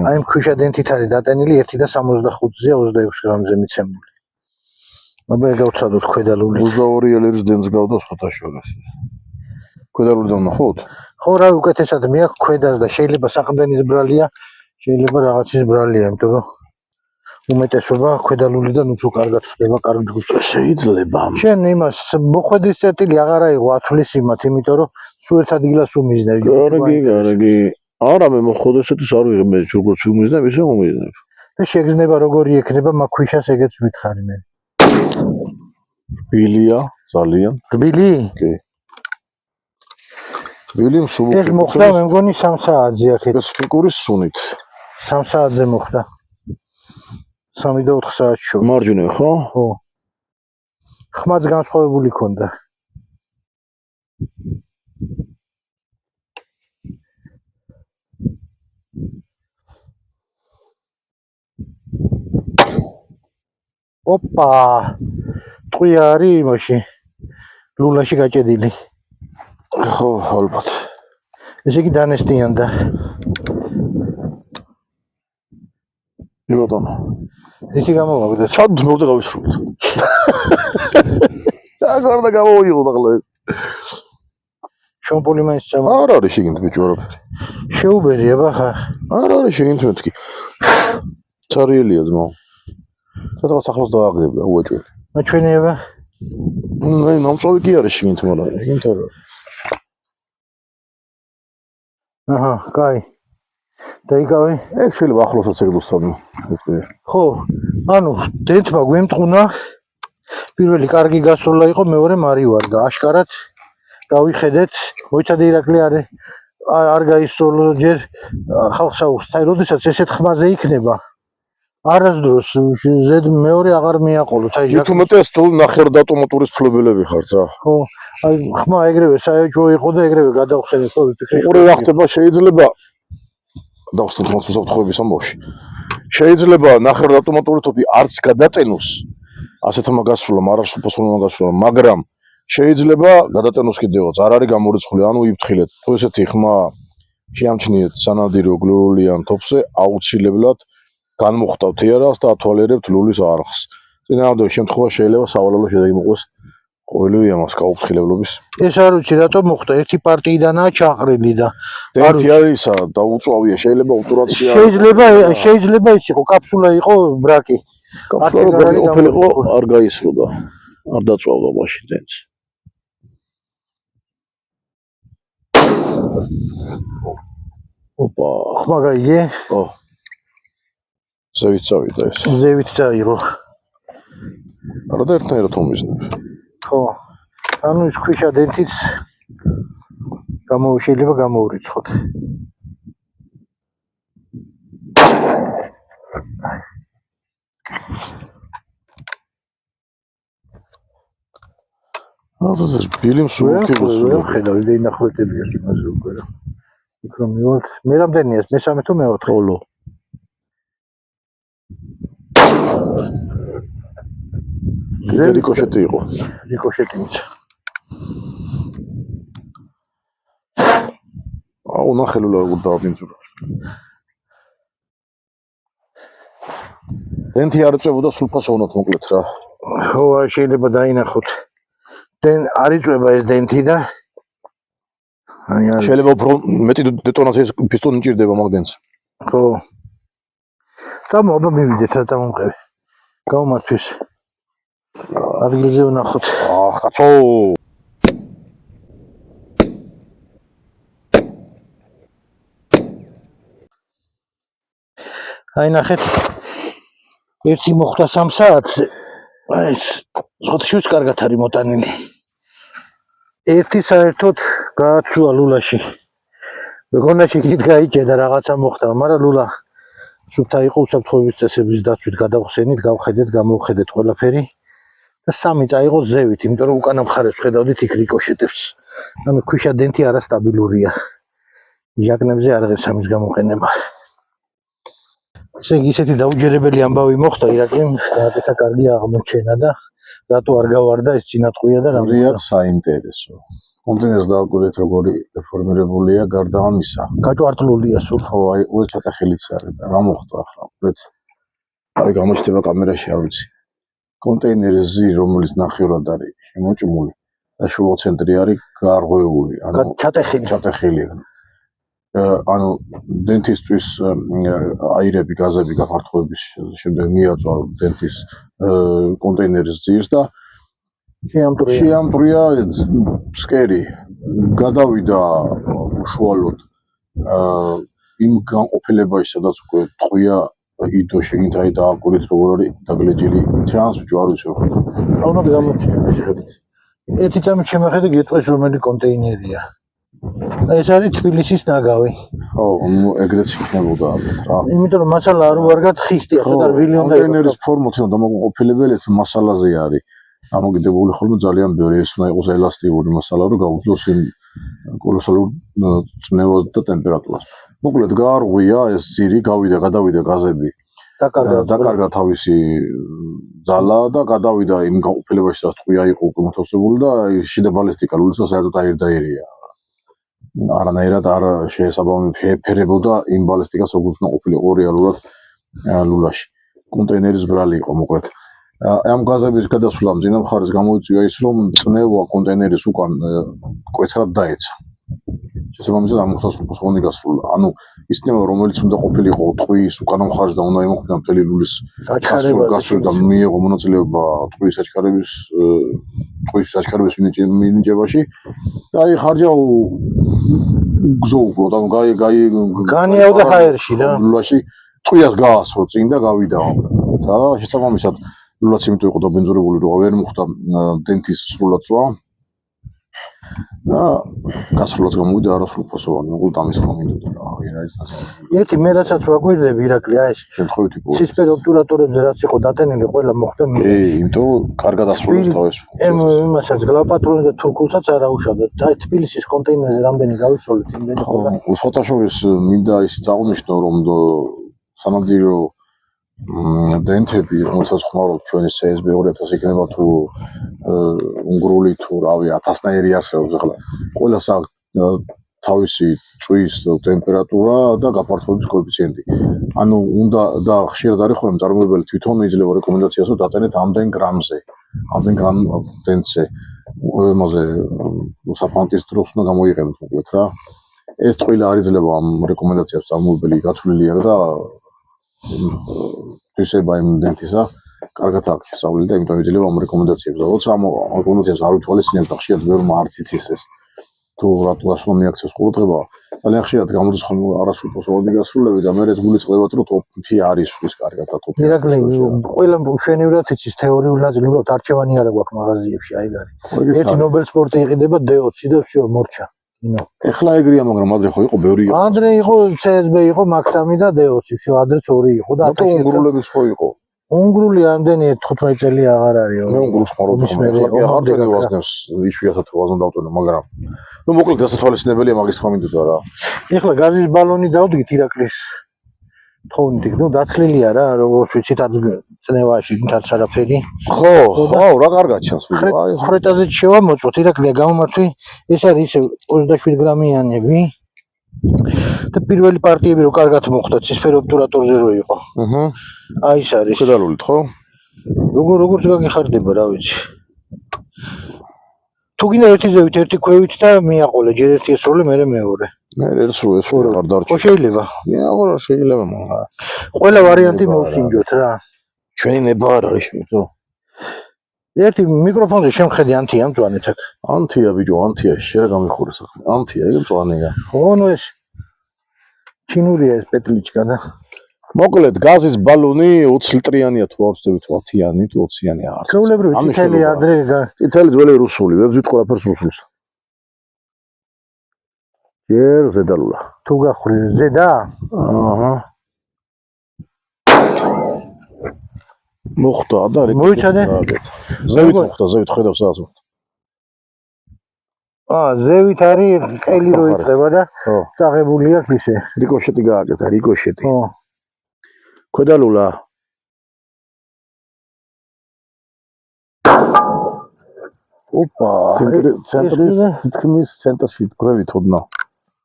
აი ამ ქვიშა დენტით არის დატენილი 1.65-ზე 26 გრამზე მიცემული. აბა ეგავცადოთ ქვედალულით. 22 ელერის დენტს გავდა სხვათა შორის. ქვედალულიდან ნახოთ? ხო რა უკეთესად მე აქვს ქვედას და შეიძლება საყრდენის ბრალია, შეიძლება რაღაცის ბრალია, იმიტომ რომ უმეტესობა ქვედალულიდან უფრო კარგად ხდება კარგ ჯგუფს. შეიძლება. შენ იმას მოხვედრის წერტილი აღარ აიღო ათulis იმათ, იმიტომ რომ სულ ერთ ადგილას უმიზნებ. კარგი. არა მე მოხდა ესეთის არ ვიღებ მე როგორც უმიზნებ ისე უმიზნებ. და შეგრძნება როგორი ექნება მაგ ქვიშას ეგეც ვითხარი მე. რბილია ძალიან. რბილი? კი. რბილი მსუბუქი. ეს მოხდა მე მგონი 3 საათზე აქეთ. სპეციფიკური სუნით. 3 საათზე მოხდა. 3 და 4 საათში შორის. მარჯვნივ ხო? ხო. ხმაც განსხვავებული ქონდა. ოპა! ტყვი არის იმაში. ლულაში გაჭედილი. ხო, ალბათ. ესე იგი დანესტიანდა. ბატონო. ისი გამოვაგდეთ. ჩადნორ და გავისრულეთ. აღარ და გამოვიღოთ ახლა ეს. ჩომპული მაინც წამა. არ არის შეგინთ ბიჭო არაფერი. შეუბერია ბახა. არ არის შეგინთ მეთქი. ცარიელია ძმო. სადღაც ახლოს დააგდებდა უაჭველი. მაჩვენიება. აი ნამწოვი კი არის შეგინთ მაგრამ შეგინთ არა. აჰა, კაი. დაიკავე. ეგ შეიძლება ახლოსაც ეგ დოსწავდო. ხო, ანუ დენთმა გვემტყუნა. პირველი კარგი გასროლა იყო, მეორე მარივარდა. აშკარად გავიხედეთ, მოიცადე ირაკლი არ გაისროლო ჯერ ხალხს აუხსნით. აი, როდესაც ესეთ ხმაზე იქნება, არასდროს ზედ მეორე აღარ მიაყოლოთ. აი, მით უმეტეს თუ ნახევრად ავტომატურის ფლობელები ხართ რა. ხო, აი, ხმა ეგრევე საეჭვო იყო და ეგრევე გადავხსენეთ, ხო, ვიფიქრე. ორი რა ხდება შეიძლება დავხსნით მას უსაფრთხოების ამბავში. შეიძლება ნახევრად ავტომატური ტოპი არც გადატენოს ასეთმა გასროლამ, არ არის უპასუხებლობა გასროლა, მაგრამ შეიძლება გადატენოს კიდევაც, არ არის გამორიცხული, ანუ იფრთხილეთ. თუ ესეთი ხმა შეამჩნიეთ სანადირო გლურული ან თოფზე, აუცილებლად განმოხტავთ იარაღს და ათვალიერებთ ლულის არხს. წინააღმდეგ შემთხვევაში შეიძლება სავალალო შედეგი მოყვეს ყოველივე ამას გაუფრთხილებლობის. ეს არ ვიცი რატომ მოხდა, ერთი პარტიიდანაა ჩაყრილი და დენთი არისა და უწვავია, შეიძლება ობტურაცია. შეიძლება ის იყო, კაფსულა იყო ბრაკი. ყოფილიყო არ გაისროდა, არ დაწვავდა მაშინ დენთს. ოპა, ხმა გაიგე? ო. ზევით წავიდა ეს. ზევით წაიღო. არა და ერთნაირად უმიზნებ. ხო. ანუ ის ქვიშა დენთიც შეიძლება გამოურიცხოთ. ეს ბილიმ სულკიბოს ვერ ხედავ, ინახვრეტებია იმაზე უკვე რა. იქ რომ მივართ, მე რამდენია, მესამე თუ მეოთხე? ხოლო. რიკოშეტი იყო. რიკოშეტინიც. აუ ნახელულა როგორ დააბინძურა. დენთი არ ეწევოდა სულფასოვნად მოკლედ რა. ხო, შეიძლება დაინახოთ. არ იწვება ეს დენთი და შეიძლება უფრო მეტი დეტონაციის პისტონი ჭირდება მაგ დენთს. ხო. წამო, აბა მივიდეთ რა წამომყევი. გავმართვის. ადგილზე ვნახოთ. ხაცო. აი ნახეთ. ერთი მოხდა 3 საათზე. აი ეს ზღუდშიც კარგად არის მოტანილი. ერთი საერთოდ გააცუა ლულაში. მეგონაში კიდე გაიჭედა რაღაცა მოხდა, მაგრამ ლულა სუფთა იყო უსაფრთხოების წესების დაცვით გადავხსენით, გავხედეთ, გამოვხედეთ ყველაფერი და 3 წაიღო ზევით, იმიტომ რომ უკანა მხარეს ხედავდით იქ რიკოშეტებს. ანუ ქვიშა დენთი არასტაბილურია. ჟაკნებზე არ ღირს ამის გამოყენება. ისეთი დაუჯერებელი ამბავი მოხდა ირაკლიმ, გააკეთა კარგი აღმოჩენა და რატო არ გავარდა ეს წინატყვია და რიად საინტერესო. კონტინერს დააკვირდით როგორი დეფორმირებულია გარდა ამისა. გაჭვარტლულია სულ. ხო, აი უე ცოტა ხელიც არის და რა მოხდა ახლა? უბრალოდ აი გამოჩნდება კამერაში, არ ვიცი. კონტეინერის ზი, რომელიც ნახევრად არის შემოჭმული და შუა ცენტრი არის გარღვეული, ანუ ჩატეხილი. ანუ დენთისტვის აირები, გაზები გაფართოების შემდეგ მიაწვა დენთის კონტეინერის ძირს და შეამტვრია ფსკერი. გადავიდა უშუალოდ იმ განყოფილებაში, სადაც უკვე ტყვია იდო შეგინთ აი დააკვირდით როგორ არის დაგლეჯილი ჩანს ბიჭო არ ვიცი როგორ. აუნად გამოჩნდა შეხედეთ. ერთი წამით შემოხედე გეტყვის რომელი კონტეინერია. ეს არის თბილისის ნაგავი. ხო, ეგრეც იქნებოდა რა. იმიტომ რომ მასალა არ უარგად ხისტია, ცოტა რბილი უნდა იყოს. კონტეინერის ფორმოთ დამოუკიდებელი მასალაზე არის. ამოგიდებული ხოლმე ძალიან ბევრი, ეს უნდა იყოს ელასტიური მასალა, რომ გაუძლოს იმ კოლოსალურ წნევას და ტემპერატურას. მოკლედ გაარღვია ეს ძირი, გადავიდა გაზები. დაკარგა თავისი ძალა და გადავიდა იმ განყოფილებაში, სადაც ტყვია იყო უკვე მოთავსებული და შიდა ბალისტიკა ლულისა საერთოდ აირია. არანაირად არ შეესაბამებოდა იმ ბალისტიკას, როგორც უნდა ყოფილიყო რეალურად ლულაში. კონტეინერის ბრალი იყო მოკლედ. ამ გაზების გადასვლამ წინა მხარეს გამოიწვია ის, რომ წნევა კონტეინერის უკან მკვეთრად დაეცა. შესაბამისად ამ მოხდა სრულფასოვანი გასროლა. ანუ ისინი რომელიც უნდა ყოფილიყო ტყუის უკანა მხარეს და უნდა იმოქმედა მთელი ლულის გასროლა და მიიღო მონაწილეობა ტყუის საჩქარების მინიჭებაში და აი ხარჯა გზოუბროთ, ანუ განიავდა ჰაერში რა. ლულაში ტყუიას გაასრო წინ და გავიდა და შესაბამისად ლულაც იმიტომ იყო დაბინძურებული, რომ ვერ მოხდა დენთის სრულად წვა და გასროლაც გამოვიდა არასრულფასოვანი, უბრალოდ ამის მომინდა რა, რა ის ერთი მე რასაც ვაგვირდები ირაკლი, აი ეს შემთხვევითი ცისფერ ობტურატორებზე რაც იყო დატენილი, ყველა მოხდა იმიტომ კარგად ასრულებს თავის იმასაც გლაპატრონს და თურქულსაც არ აუშავდა. აი თბილისის კონტეინერზე რამდენი გავისროლეთ, იმდენი ყველა. სხვათაშორის მინდა ის წაღვნიშნო, რომ სანადირო დენტები, რომელსაც ხმარობთ ჩვენი CSB-200 იქნება თუ უნგრული თუ რავი 1000-ნაირი არსებობს ახლა. ყველას თავისი წვის ტემპერატურა და გაფართოების კოეფიციენტი. ანუ უნდა და ხშირად არის ხოლმე წარმოებელი თვითონ იძლევა რეკომენდაციას რომ დატანეთ ამდენ გრამზე, ამდენ გრამ დენტზე. იმაზე საფანტის დროს უნდა გამოიყენოთ მოკლედ რა. ეს ტყუილი არ იძლევა ამ რეკომენდაციას წარმოებელი გათვლილია და ისება იმ დენტისა კარგად აქვს შესწავლილი და იმიტომ იძლევა ამ რეკომენდაციებს. როცა ამ რეკომენდაციებს არ ვითვალისწინებთ და ხშირად ვერმა არც იცის ეს თუ რატო ასვლა მიაქცევს ყურადღება, ძალიან ხშირად გამოდის ხოლმე არასრულფასოვანი გასროლები და მე ეს გულისწყდებათ რომ ტოპი არის ის კარგად და ტოპი. ირაკლი, ყველა მშვენივრად იცის თეორიულ ნაწილი, უბრალოდ არჩევანი არა გვაქვს მაღაზიებში, აი გარი. ერთი ნობელ სპორტი იყიდება D20 და всё მორჩა. ეხლა ეგრეა, მაგრამ ადრე ხო იყო ბევრი. ადრე იყო CSB იყო მაქსამი და D20, всё ადრეც ორი იყო და უნგრულების ხო იყო. უნგრული ამდენი 15 წელი აღარ არის. მე უნგრულს ხმარობ ახლა ვაზნებს იშვიათად ვაზნ დავტოვე, მაგრამ ნუ მოკლედ გასათვალისწინებელია მაგის თქმა მინდოდა რა. ეხლა გაზის ბალონი დავდგით ირაკლის თხოვნით, ნუ დაცლილია რა, როგორც ვიცით წნევაში თარც არაფერი. ხო, რა კარგად ჩანს ვიდეო. აი ხრეტაზე შევამოწოთ, ირაკლია გამომართვი, ეს არის ისე 27 გრამიანები. და პირველი პარტიები რო კარგად მოხდა ცისფერ ობტურატორზე რო იყო. აი ეს არის. შედალულით ხო? როგორც გაგიხარდება, რა ვიცი. თუ გინდა ერთი ზევით, ერთი ქვევით და მიაყოლე, ჯერ ერთი ესროლე, მერე მეორე. მე ეს არ დარჩა. ხო შეიძლება. აღარა შეიძლება, მაგრამ ყველა ვარიანტი მოვსინჯოთ რა. ჩვენი ნება არ არის იმიტომ. ერთი მიკროფონზე შემხედი ანთია მწვანეთ აქ. ანთია ბიჭო, ანთია, შენ რა გამიხურეს ახლა? ანთია, ეგ მწვანეა. ხო, ნუ ეს ჩინურია ეს პეტლიჩკა და მოკლედ გაზის ბალონი 20 ლიტრიანია თუ არ ვწდებით 10-იანი თუ 20-იანი არის. ჩვეულებრივი წითელი ადრე წითელი ძველი რუსული, ვებზით ყველაფერს რუსულს. ჯერ ზედალულა. თუ გახური ზედა? აჰა. მოხდა და მოიცადე? ზევით მოხდა, ზევით ხედავ სადაც მოხდა. ზევით არის ყელი რო იწება და წაღებული აქვს ისე. რიკოშეტი გააკეთა, რიკოშეტი. ხო. ქვედალულა. ოპა, ცენტრის თითქმის ცენტრში გვევით ოდნა.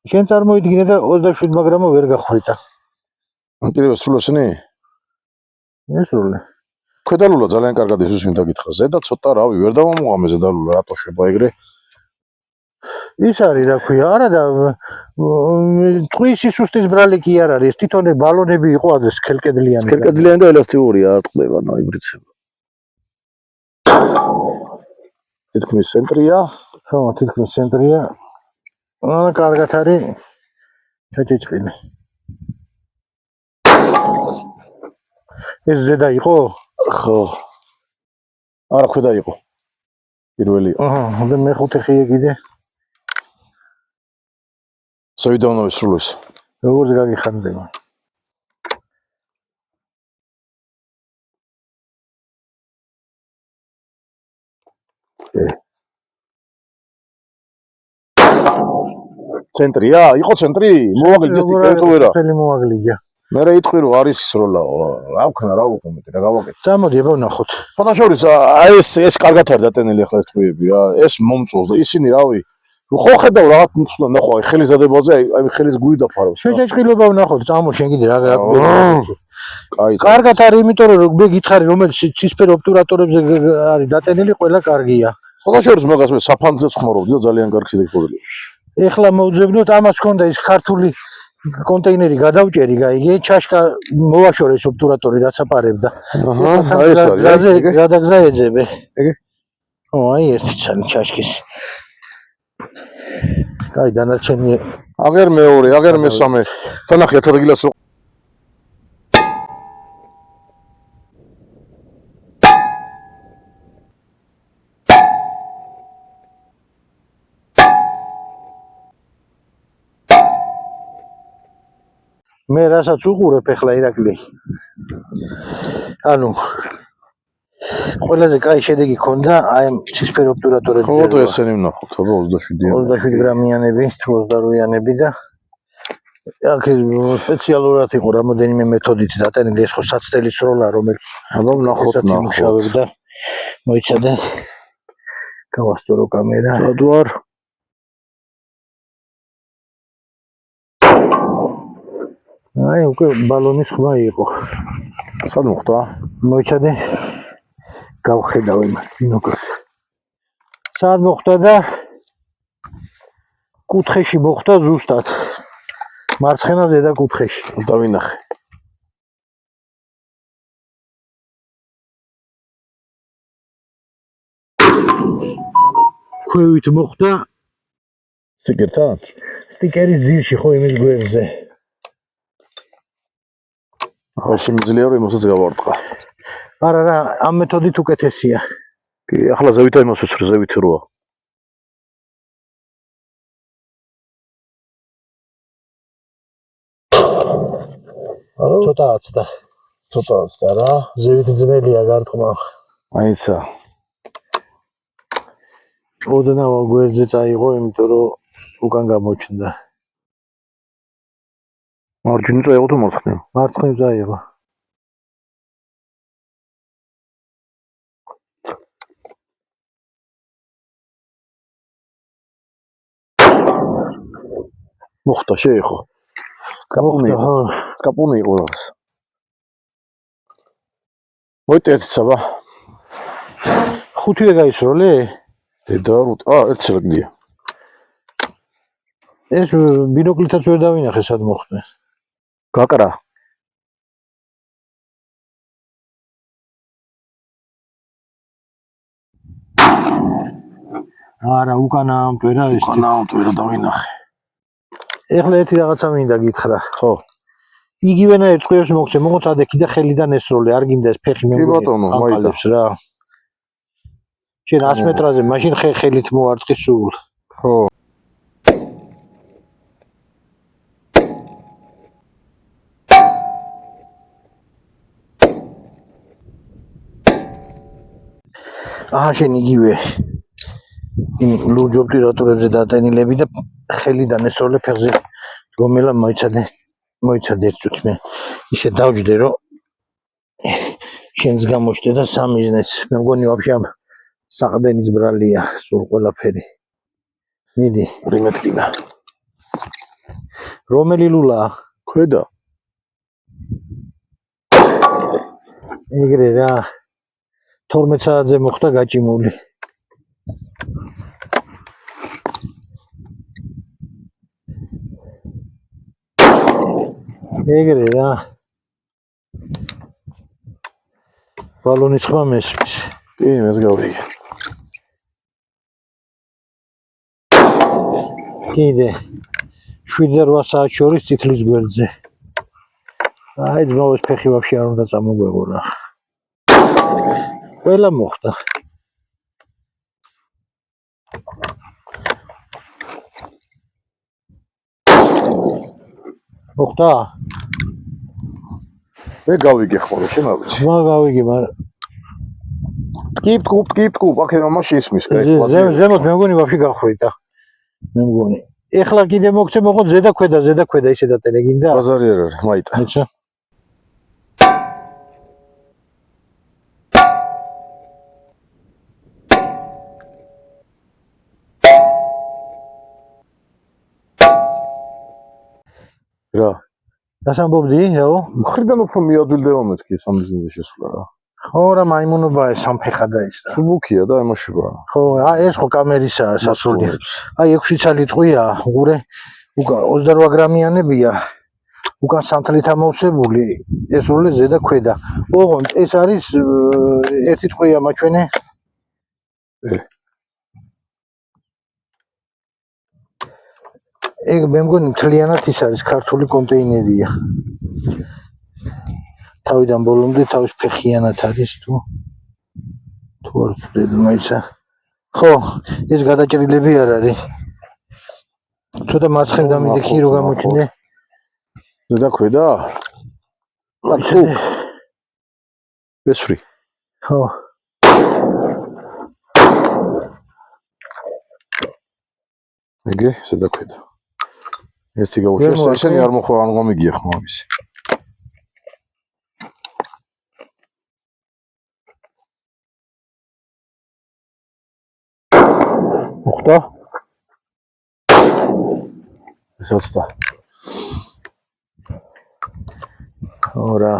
შენ წარმოიდგინე და 27 მაგრამ ვერ გახვრიტა. კიდევ სრულესენი? ესროლე. ქვედალულა ძალიან კარგად ისოს მინდა გითხრა. ზედა ცოტა რავი, ვერ დავამოღამე ზედალულა, რატო შევა ეგრე? ის არის რა ქვია, არა და ტყვის სუსტის ბრალი კი არ არის, თვითონ ბალონები იყო ადრე სქელკედლიანი. სქელკედლიანი და ელასტიური არ ტყდება, ნაიბრიცება. თითქმის ცენტრია. ხო, თითქმის ცენტრია. კარგად არის. ჩაჭიჭყინე. ეს ზედა იყო? ხო. არა, ქვედა იყო. პირველი. და მეხუთე ხია კიდე. სავიდანო ისრულეს. როგორც გაგიხარდება. ცენტრია? იყო ცენტრი? მოვაგლიჯეს ტიკეტო ვერა. წელი მოვაგლიჯა. მე რა იტყვი რომ არის სროლა. რა ვქნა, რა ვუყმეთ, რა გავაკეთე. წამოდი, აბა ვნახოთ. ფოტოშორის ეს კარგად არის დატენილი ახლა ეს ტყვიები რა. ეს მომწონს და ისინი რავი ხო ხედავ რაღაც მწუნა ნახო აი ხელის დადებაზე აი ხელის გული დაფარავს. შეჭეჭყილობა ვნახოთ, წამო შენ კიდე რა კაი. კარგად არის, იმიტომ რომ მე გითხარი რომელიც ცისფერ ობტურატორებზე არის დატენილი, ყველა კარგია. ფოტოშორის მაგას მე საფანძეც ხმარობდი და ძალიან კარგი შედეგი. ეხლა მოვძებნოთ ამას ქონდა ის ქართული კონტეინერი გადავჭერი, გაიგე, ჩაშკა მოვაშორე ობტურატორი რაც აპარებდა. აი ეს არის. გადაგზა ეძებე. ეგე? ო, აი ერთი ცალი ჩაშკის. აი დანარჩენი აგერ მეორე, აგერ მესამე. თანახი ერთ ადგილას მე რასაც უყურებ ახლა ირაკლი. ანუ ყველაზე კაი შედეგი ქონდა აი ამ ცისფერ ობტურატორების. ხო, ესენი ვნახოთ, აბა 27 grამიანები, 28-იანები და აქ სპეციალურად იყო რამოდენიმე მეთოდით დატანილი, ეს ხო საცდელი სროლა, რომელიც აბა ვნახოთ, მუშავებდა. მოიცადე. გავასწორო კამერა. რადო არ აი უკვე ბალონის ხმა იყო. სად მოხდა? მოიცადე. გავხედავ იმას ბინოკლს. სად მოხდა და კუთხეში მოხდა ზუსტად. მარცხენა ზედა კუთხეში. დავინახე. ქვევით მოხდა სტიკერთან? სტიკერის ძირში ხო იმის გვერდზე. ახლა შემიძლია რომ იმასაც გავარტყა. არა რა, ამ მეთოდით უკეთესია. კი, ახლა ზევით იმას ვცრ ზევით როა. ცოტა რა, ზევით ძნელია გარტყმა. აიცა. ოდნავ გვერდზე წაიღო, იმიტომ რომ უკან გამოჩნდა. მარჯვნივ წაიღო თუ მარცხნივ? მარცხნივ წაიღო. მოხდა შეეხო. კაპუნი იყო რაღაც. მოიტეთ საბა. ხუთივე გაისროლე? დედა ერთ სელგდია. ეს ბინოკლითაც ვერ დავინახე სად მოხდა. გაკრა. არა, უკანა ამტვერა ეს. უკანა ამტვერა დავინახე. ეხლა ერთი რაღაცა მინდა გითხრა. ხო. იგივენაირ ტყვიებს მოგცე, მოყოც ადექი და ხელიდან ესროლე, არ გინდა ეს ფეხი მე კი ბატონო, მოიტანს რა. შენ 100 მეტრაზე მაშინ ხელით მოარტყი სულ. ხო. შენ იგივე იმ ლურჯ ობტურატორებზე დატანილები და ხელიდან ესროლე ფეხზე გომელა მოიცადე ერთ წუთი მე ისე დავჯდე რომ შენს გამოჩდე და სამიზნეც მე მგონი ვაფშე ამ საყდენის ბრალია სულ ყველაფერი. მიდი 2 მეტრინა. რომელი ლულაა? ქვედა. ეგრე რა 12 საათზე მოხდა გაჭიმული. ეგრე რა ბალონის ხმა მესმის. კი, მეც გავიგე. კიდე 7-8 საათს შორის წითლის გვერდზე. აი ძმაო ეს ფეხი ვაფშე არ უნდა წამოგვეღო რა. ყველა მოხდა. მოხდა? მე გავიგე ხოლმე, შენ არ ვიცი. ხმა გავიგე, მაგრამ ტკიპ, აქ მამაში ისმის. ზემოთ მე მგონი ვაფშე გახრიდა. მე მგონი. ეხლა კიდე მოგცე, მოყოთ ზედა ქვედა ისე დატანე გინდა? ბაზარი არ არის, მაიტა. აიცა. რა? დასამბობდი, რაო? მხრიდან უფრო მიადვილდება მეთქი სამიზნეზე შესვლა რა. ხო რა მაიმუნობა ეს სამფეხა და ის რა. სუბუქია და ემოშება. ხო, ეს ხო კამერისაა სასრული. აი 6 ცალი ტყვია, ღურე უკან 28 გრამიანებია. უკან სანთლით ამოვსებული, ეს როლე ზედა ქვედა. ოღონდ ეს არის ერთი ტყვია მაჩვენე. ეგ მე მგონი მთლიანად ის არის ქართული კონტეინერია. თავიდან ბოლომდე თავის ფეხიანად არის თუ არ ვწდები მაიცა. ხო, ეს გადაჭრილები არ არის. ცოტა მარცხნივ დამიდექი რო გამოჩნდე. ზედა ქვედა? ბესფრი. ხო. ეგე ზედა ქვედა. ერთი გაუშვეს, ესენი არ მომიგია ხმა ამის. მოხდა? ესაცდა. ორა.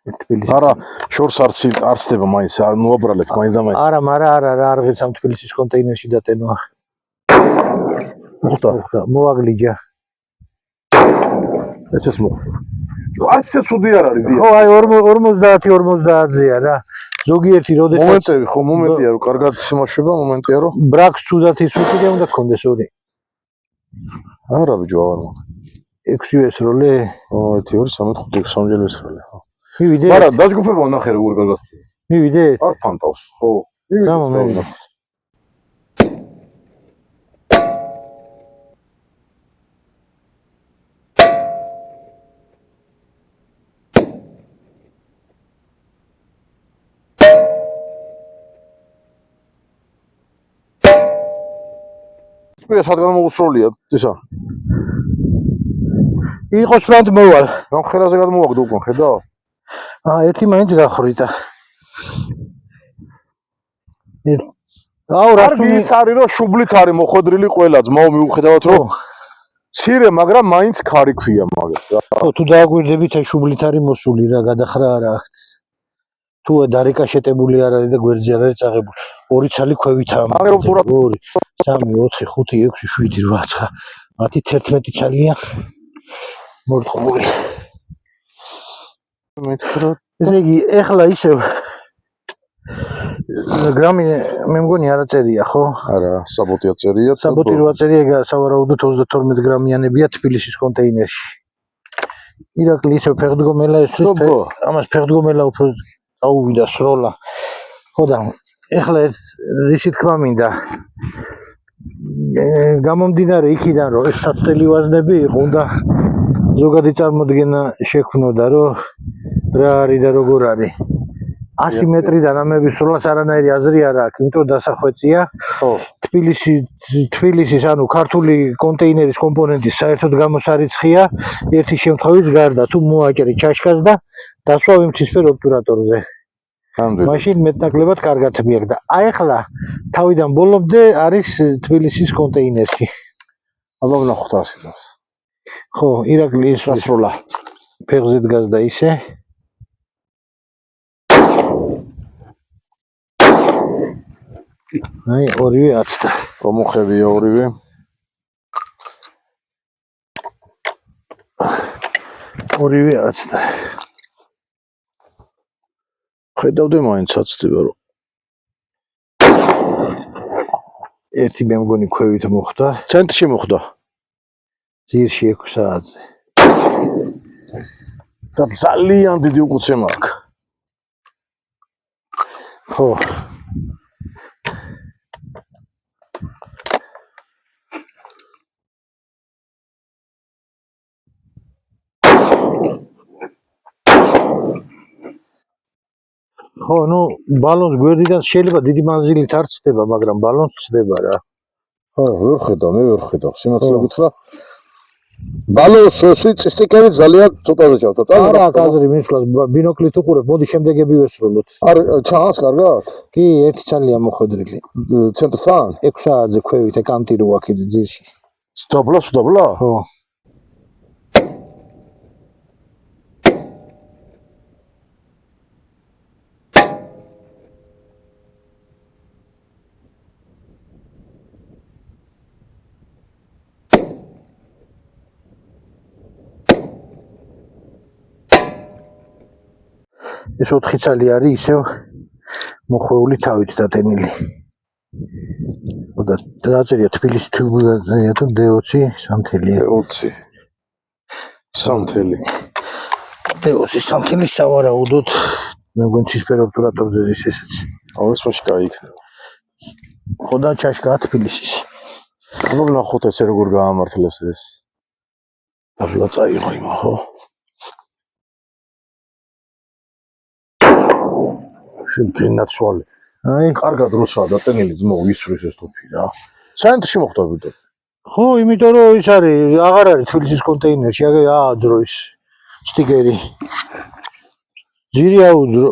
თბილისი. არა, შორს არ ცდება მაინც, ნუაბრალებ მაინც და მაინც. არა, არა, არ ღირს ამ თბილისის კონტეინერში დატენვა. მოხდა? მოაგლიჯა. ესეც მოხდა. არც ისე ცუდი არ არის დიახ. ხო, აი 50-50-ზეა რა. ზოგიერთი როდესაც მომენტები ხო მომენტია რომ კარგად სიმაშვება, მომენტია რომ ბრაქს ცუდად ის უკიდე უნდა გქონდეს ორი. არა ბიჭო, არ მოგ. 6 ეს როლე. 1 2 3 4 5 სამჯერ ეს როლე. ხო. მივიდე. არა, დაჯგუფება ნახე როგორ კარგად. მივიდე. არ ფანტავს, ხო. მივიდე. ეს სადგან მოусროლია ისა. იყოს ფრანტ მოვალ. რა ხელაზე გადმოვაგდო უკან, ხედავ? ერთი მაინც გახვრიტა. აუ რასუნი ის არის რომ შუბლით არის მოხოდრილი ყველა ძმაო მიუხედავად რომ ცირე, მაგრამ მაინც ქარი ქვია მაგას რა. ხო, თუ დააგვირდებით აი შუბლით არის მოსული რა, გადახრა არა აქ. თუ დარეკაშეტებული არ არის და გვერდზე არ არის წაღებული. ორი ცალი ქვევითაა. 2 3 4 5 6 7 8 9 10 11 ცალია. მორთული. ესე იგი, ეხლა ისევ გრამი მე მგონი არ აწერია, ხო? არა, საბოტი აწერია. საბოტი რო აწერია, სავარაუდოდ 32 გრამიანებია თბილისის კონტეინერში. ირაკლი ისევ ფეხდგომელა ესწრებს, ამას ფეხდგომელა უფრო აუვიდა სროლა. ხო და ეხლა რისი თქმა მინდა. გამომდინარე იქიდან რომ ეს საცდელი ვაზნები იყო, უნდა ზოგადი წარმოდგენა შექმნოდა რომ რა არის და როგორ არის. 100 მეტრიდან ამების სროლას არანაირი აზრი არ აქვს, იმიტომ დასახვეწია. ხო. თბილისის, ანუ ქართული კონტეინერის კომპონენტის საერთოდ გამოსარიცხია ერთი შემთხვევის გარდა, თუ მოაჭრი ჩაშკას და დასვა ვიმცისფერ ობტურატორზე. მაშინ მეტნაკლებად კარგად მიაგდა. აი ახლა თავიდან ბოლომდე არის თბილისის კონტეინერში. აბა ვნახოთ ასე. ხო, ირაკლი ის დასროლა. ფეხზე დგას და ისე. აი, ორივე აცდა. მომხებია ორივე. ორივე აცდა. ხედავდე მაინც აცდება რომ ერთი მე მგონი ქვევით მოხდა. ცენტრში მოხდა. ძირში 6 საათზე. და ძალიან დიდი უკუცემ აქვს. ხო. ხო, ნუ ბალონს გვერდიდან შეიძლება დიდი მანძილით არ ცდება, მაგრამ ბალონს ცდება რა. ხო, ვერ ხედავ, მე ვერ ხედავ. სიმართლე გითხრა. ბალონს სტიკერი ძალიან ცოტაზე ჩავდა. არა, აზრი მისვლას ბინოკლით უყურებ, მოდი შემდეგები ვესრულოთ. არ ჩანს კარგად? კი, ერთი ცალია მოხდრილი. ცენტრთან? 6 საათზე ქვევით ეკანტი რო აქ ძირში. სდაბლა? ხო. ეს 4 ცალი არის ისევ მოხვეული თავით დატენილი. და რა წერია თბილისი თბილისია თუ D20 სამთელია. D20 სამთელი. D20 სამთელი სავარაუდოდ მეგვენცისფერ ობტურატორზე ის ესეც. ეს მაშინ გაიქნება. ხოდა ჩაშკა თბილისის. ანუ ნახოთ ეს როგორ გაამართლებს ეს. აბლა წაიღო იმა ხო? შეგინაცვალე. აი, კარგად როცა დატენილი ძმო ვისვრის ეს თოფი რა. საერთში მოხდა ვიდო. ხო, იმიტომ რომ ის არის, აღარ არის თბილისის კონტეინერში, ააძრო ის სტიკერი. ძირი აუძრო.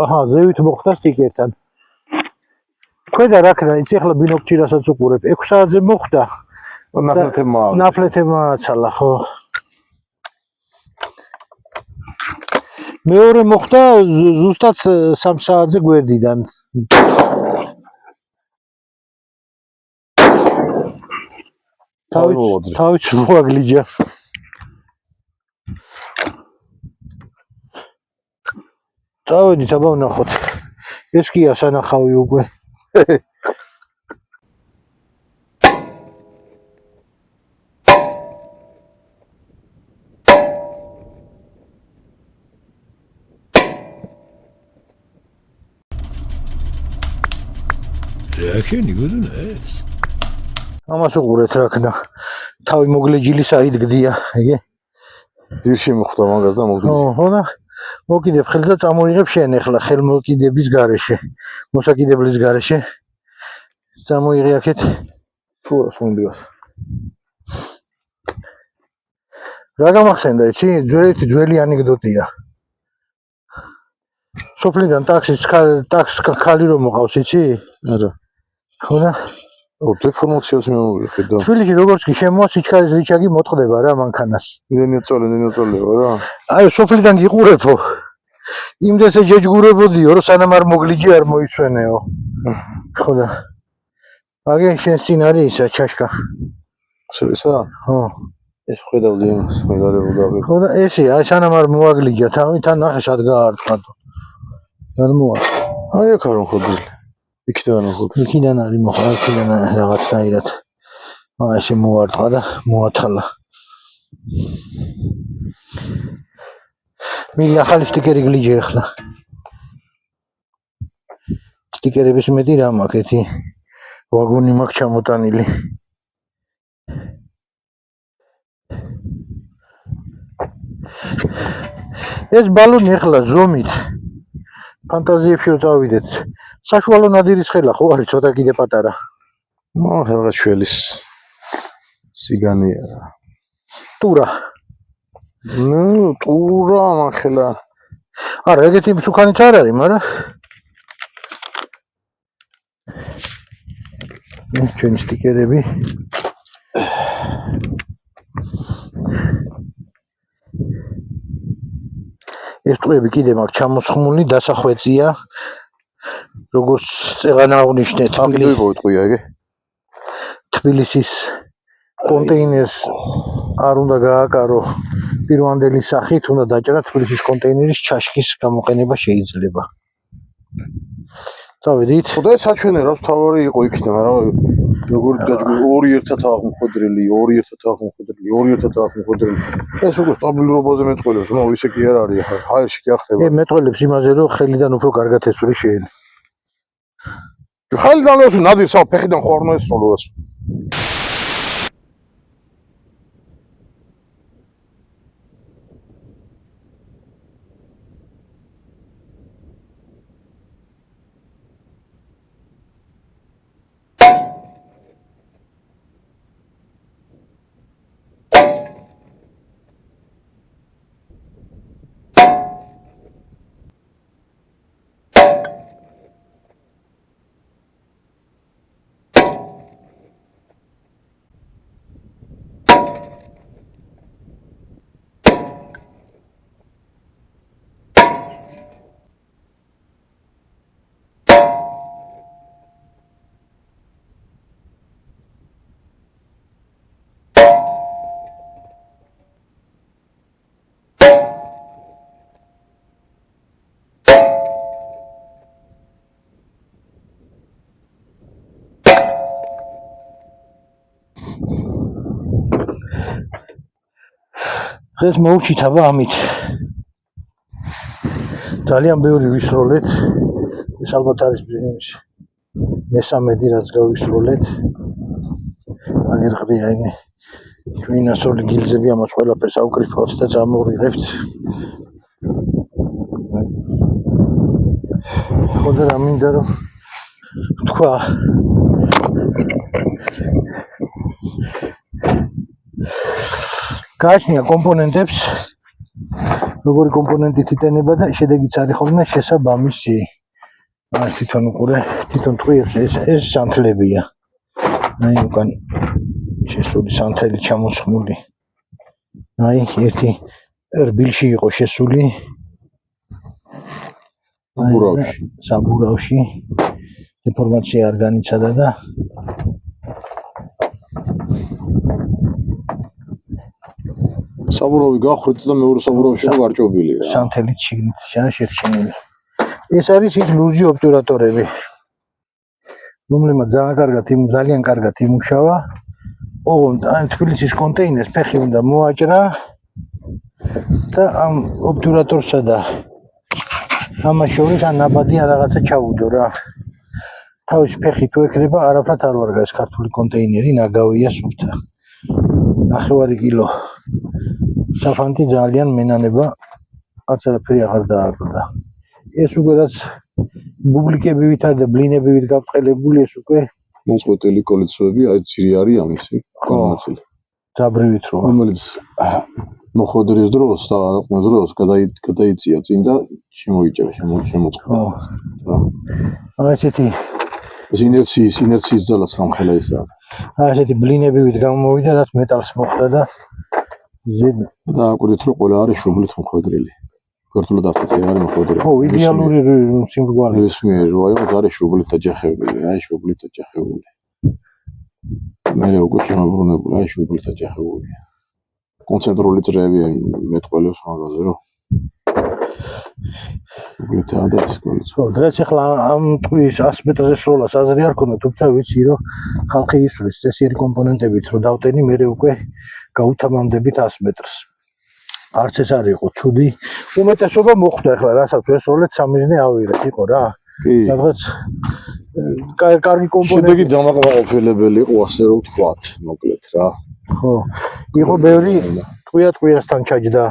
აჰა, ზევით მოხდა სტიკერთან. ქვედა რა ქნა, იცი ახლა ბინოქჩი რასაც უყურებ, 6 საათზე მოხდა. ნაფლეთე მააცალა, ხო. მეორე მოხდა ზუსტად 3 საათზე გვერდიდან. თავიც მოაგლიჯა. დავედით აბა ვნახოთ. ეს კია სანახავი უკვე. Reaction good nice. ამას უყურეთ რა ქნა. თავი მოგლეჯილი საიდგდია, იგი. ძირში მოხდა მაგას და მოგდი. ხო და მოკიდებ ხელს და წამოიღებ შენ ახლა ხელმოკიდების გარეშე. მოსაკიდებლის გარეშე. წამოიღე აქეთ. თუ რა სუნდიას. რა გამახსენდა იცი? ძველი ანეკდოტია. სოფლიდან ტაქსის ხალი რომ მოყავს იცი? არა. ხო და დეფორმაციას მივიღე. თბილისში როგორც კი შემოვა სიჩქარის რიჩაგი მოტყდება რა მანქანას. ნენია წოლევა რა. აი სოფლიდან გიყურებო. იმდენზე ჯეჯგურებოდიო რომ სანამ არ მოგლიჯი არ მოისვენეო. ხო და აგე შენ სცენარი ისა ჩაშკა. ესა? ხო. ეს ხედავდი იმას, მეგარებოდა. ხო და ესე აი სანამ არ მოაგლიჯა თავი თან ნახე სად გაარცხა. არ მოა. აი აქ არ მოხდილი. იქიდან მოხდა. იქიდან არის მოხდა, იქიდან რაღაცნაირად. აი ესე მოარტყა და მოათალა. მილი ახალი სტიკერი გლიჯე ახლა. სტიკერების მეტი რა მაქვს ეთი. ვაგონი მაქვს ჩამოტანილი. ეს ბალონი ახლა ზომით ფანტაზიებში რო წავიდეთ. საშუალო ნადირის ხელა ხო არის ცოტა კიდე პატარა. ნუ რაღაც შველის სიგანია. ტურა. ნუ ტურა მახელა. არა ეგეთი მსუქანიც არ არის, მაგრამ ჩვენი სტიკერები. ეს ტყუები კიდე მაქვს ჩამოსხმული, დასახვეწია. როგორც წეღან აღნიშნე თბილისის კონტეინერს არ უნდა გააკარო პირვანდელი სახით, უნდა დაჭერა თბილისის კონტეინერის ჩაშკის გამოყენება შეიძლება. წავედით. ხოდა ეს საჩვენე რა თავარი იყო იქიდან, რა როგორ გაჭგუ ორი ერთად აღმოხდრილი, ორი ერთად აღმოხდრილი. ეს უკვე სტაბილურობაზე მეტყველებს, ნუ ისე კი არ არის, ჰაერში კი არ ხდება. მეტყველებს იმაზე, რომ ხელიდან უფრო კარგად ესური შენ. ხელიდან ეს ნადირს ფეხიდან ხო არ უნდა ესროლოს. დღეს მოვჩით აბა ამით. ძალიან ბევრი ვისროლეთ. ეს ალბათ არის მესამედი რაც გავისროლეთ. აგერ ყრია იგი. ჩვენასული გილზები ამას ყველაფერს ავკრიფავთ და წამოვიღებთ. ხოდა რა მინდა რომ თქვა გააჩნია კომპონენტებს როგორი კომპონენტით იტენება და შედეგიც არის ხოლმე შესაბამისი. ეს თვითონ უყურე, თვითონ ტყვიებს ეს სანთლებია. აი უკან შესული სანთელი ჩამოსხმული. აი ერთი რბილში იყო შესული. საბურავში. დეფორმაცია არ განიცადა და საბურავი გახრით და მეორე საბურავში გარჭობილია. სანთელით შიგნით შეერჩენილი. ეს არის ის ლურჯი ობტურატორები. რომლებმაც ძალიან კარგად იმუშავა. ოღონდ ან თბილისის კონტეინერს ფეხი უნდა მოაჭრა და ამ ობტურატორსა და ამას შორის ან ნაბადი რაღაცა ჩაუდო რა. თავის ფეხი თუ ეკრება, არაფრად არ ვარგას ქართული კონტეინერი, ნაგავია სუფთა. 9 კილო საფანტი ძალიან მენანება, არც არაფერი აღარ დააკვირდა. ეს უკვე რაც ბუბლიკებივით და ბლინებივით გაბრწყელებული, ეს უკვე მოწყვეტილი კოლექციები, აი ძირი არის ამისი, განაცილი. ძაბრივით რო. რომელიც მოხდრის დროს და აყმის დროს გადაიწია წინ და შემოიჭრა, შემოწყდა. აი ესეთი ეს ინერციის ძალას სამხელა ის არის. აი ესეთი ბლინებივით გამოვიდა, რაც მეტალს მოხდა და და აკვირდით რომ ყველა არის შუბლით მოხდრილი. ქართულად ახლა არის მოხდრილი. ხო, იდეალური სიმბოლო. ეს მე რო აი არის შუბლით დაჯახებული, აი შუბლით დაჯახებული. მე უკვე შემოbrunებული, აი შუბლით დაჯახებული. კონცენტრული წრეები მეტყველებს მაგაზე რომ უგეთა და ის კოლექცია. ხო, დღეს ახლა ამ ტყვის 100 მეტრზე სროლას აზრი არ ქონდა, თუმცა ვიცი რომ ხალხი ისვრის წესიერი კომპონენტებით რომ დავტენი, მე უკვე გაუთამამდებით 100 მეტრს. არც ეს არ იყო ცუდი. უმეტესობა მოხვდა ახლა, რასაც ვესროლეთ, სამიზნე ავიღეთ, იყო რა. სადღაც კარგი კომპონენტი. შედეგი დამაკმაყოფილებელი იყო, ასე რომ ვთქვათ, მოკლედ რა. ხო, იყო ბევრი ტყვიასთან ჩაჯდა.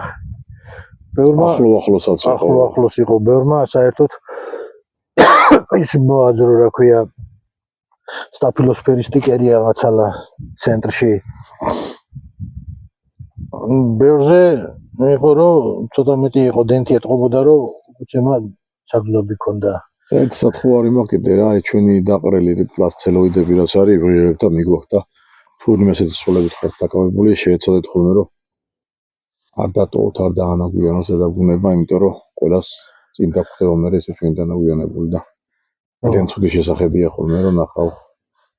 ბევრმა ახლოს იყო ბევრმა საერთოდ ის მოაძრო რა ქვია სტაფილოსფერის სტიკერი რაღაცალა ცენტრში. ბევრზე იყო რომ ცოტა მეტი იყო დენტი ეტყობოდა რომ უცემა საგზნობი ქონდა. ერთ სათხო არის მაგდე რა, აი ჩვენი დაყრელი პლასტელოიდები რაც არის, ვიღებთ და მიგვახდა. თურმე ესეთი სულებით ხართ დაკავებული, შეეცადეთ ხოლმე რომ არ დატოვოთ, არ დაანაგვიანოს და ბუნება, იმიტომ რომ ყველას წინ დაგხვდება მე ეს ჩვენ დანაგვიანებული და ძალიან ცუდი შესაძლებია ხოლმე რომ ნახავ.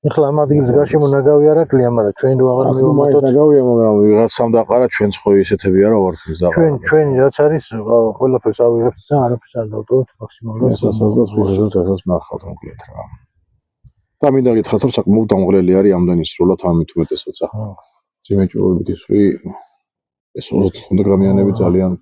ეხლა ამ ადგილს გარშემო ნაგავი არ აკლია, მაგრამ ჩვენ რო აღარ მივამატოთ. ნაგავია, მაგრამ ვიღაცამ დაყარა, ჩვენც ხო ისეთები არა ვართ ის დაყარა. ჩვენ რაც არის ყველაფერს ავიღებთ და არაფერს არ დავტოვოთ მაქსიმალურად. ესასაც ვიღებთ, ესაც ნახავთ მოკლედ რა. და მინდა გითხრათ რომ საკმაოდ დამღლელი არის ამდენი სრულად ამით უმეტესად ახლა. ძიმეჭურობით ისვრი ეს 25 გრამიანები ძალიან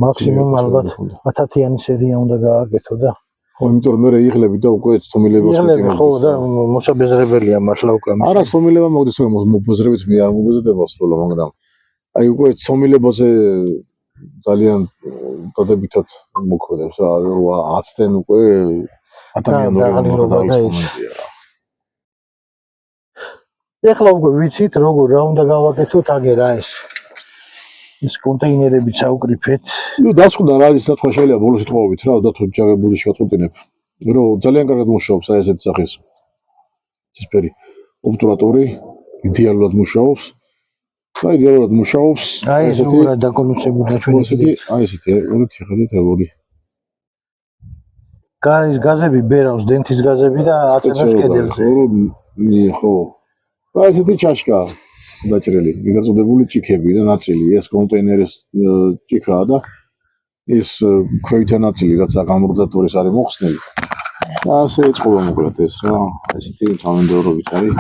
მაქსიმუმ ალბათ 10-იანი სერია უნდა გააკეთო და ხო, იმიტომ რომ მე იღლები და უკვე თომილებას იღლები ხო და მოსაბეზრებელია მართლა უკვე ამის. არა, თომილება მოგდის რომ მობეზრებით მე არ მობეზრდება სროლა, მაგრამ აი უკვე თომილებაზე ძალიან დადებითად მოქმედებს რა, რომ 10-დან უკვე ადამიანური დაიწყებულია. ეხლა უკვე ვიცით როგორ რა უნდა გავაკეთოთ აგერა ეს კონტეინერებიც აუკრიფეთ. ნუ დაწყდა რა ის თქვა შეიძლება ბოლოს იტყობებით რა და თუ ჯაგებული შეაწყვეტინებ. რომ ძალიან კარგად მუშაობს აი ესეთი სახის ცისფერი ობტურატორი, იდეალურად მუშაობს. აი იდეალურად მუშაობს. აი ეს როგორ დაკონუსებულა ჩვენი კიდე. აი ესეთი, უნდათ ხედავთ როგორი. გაზები ბერავს, დენთის გაზები და აწევებს კედელზე. ხო. და ესეთი ჩაშკა დაჭრილი, მიგაწოდებული ჭიქები და ნაწილი, ეს კონტეინერის ჭიქაა და ეს ქვეითა ნაწილი, რაც ამორტიზატორის არის მოხსნილი. და ასე ეწყობა მოკლედ ეს რა, ესეთი თანამდებობით არის.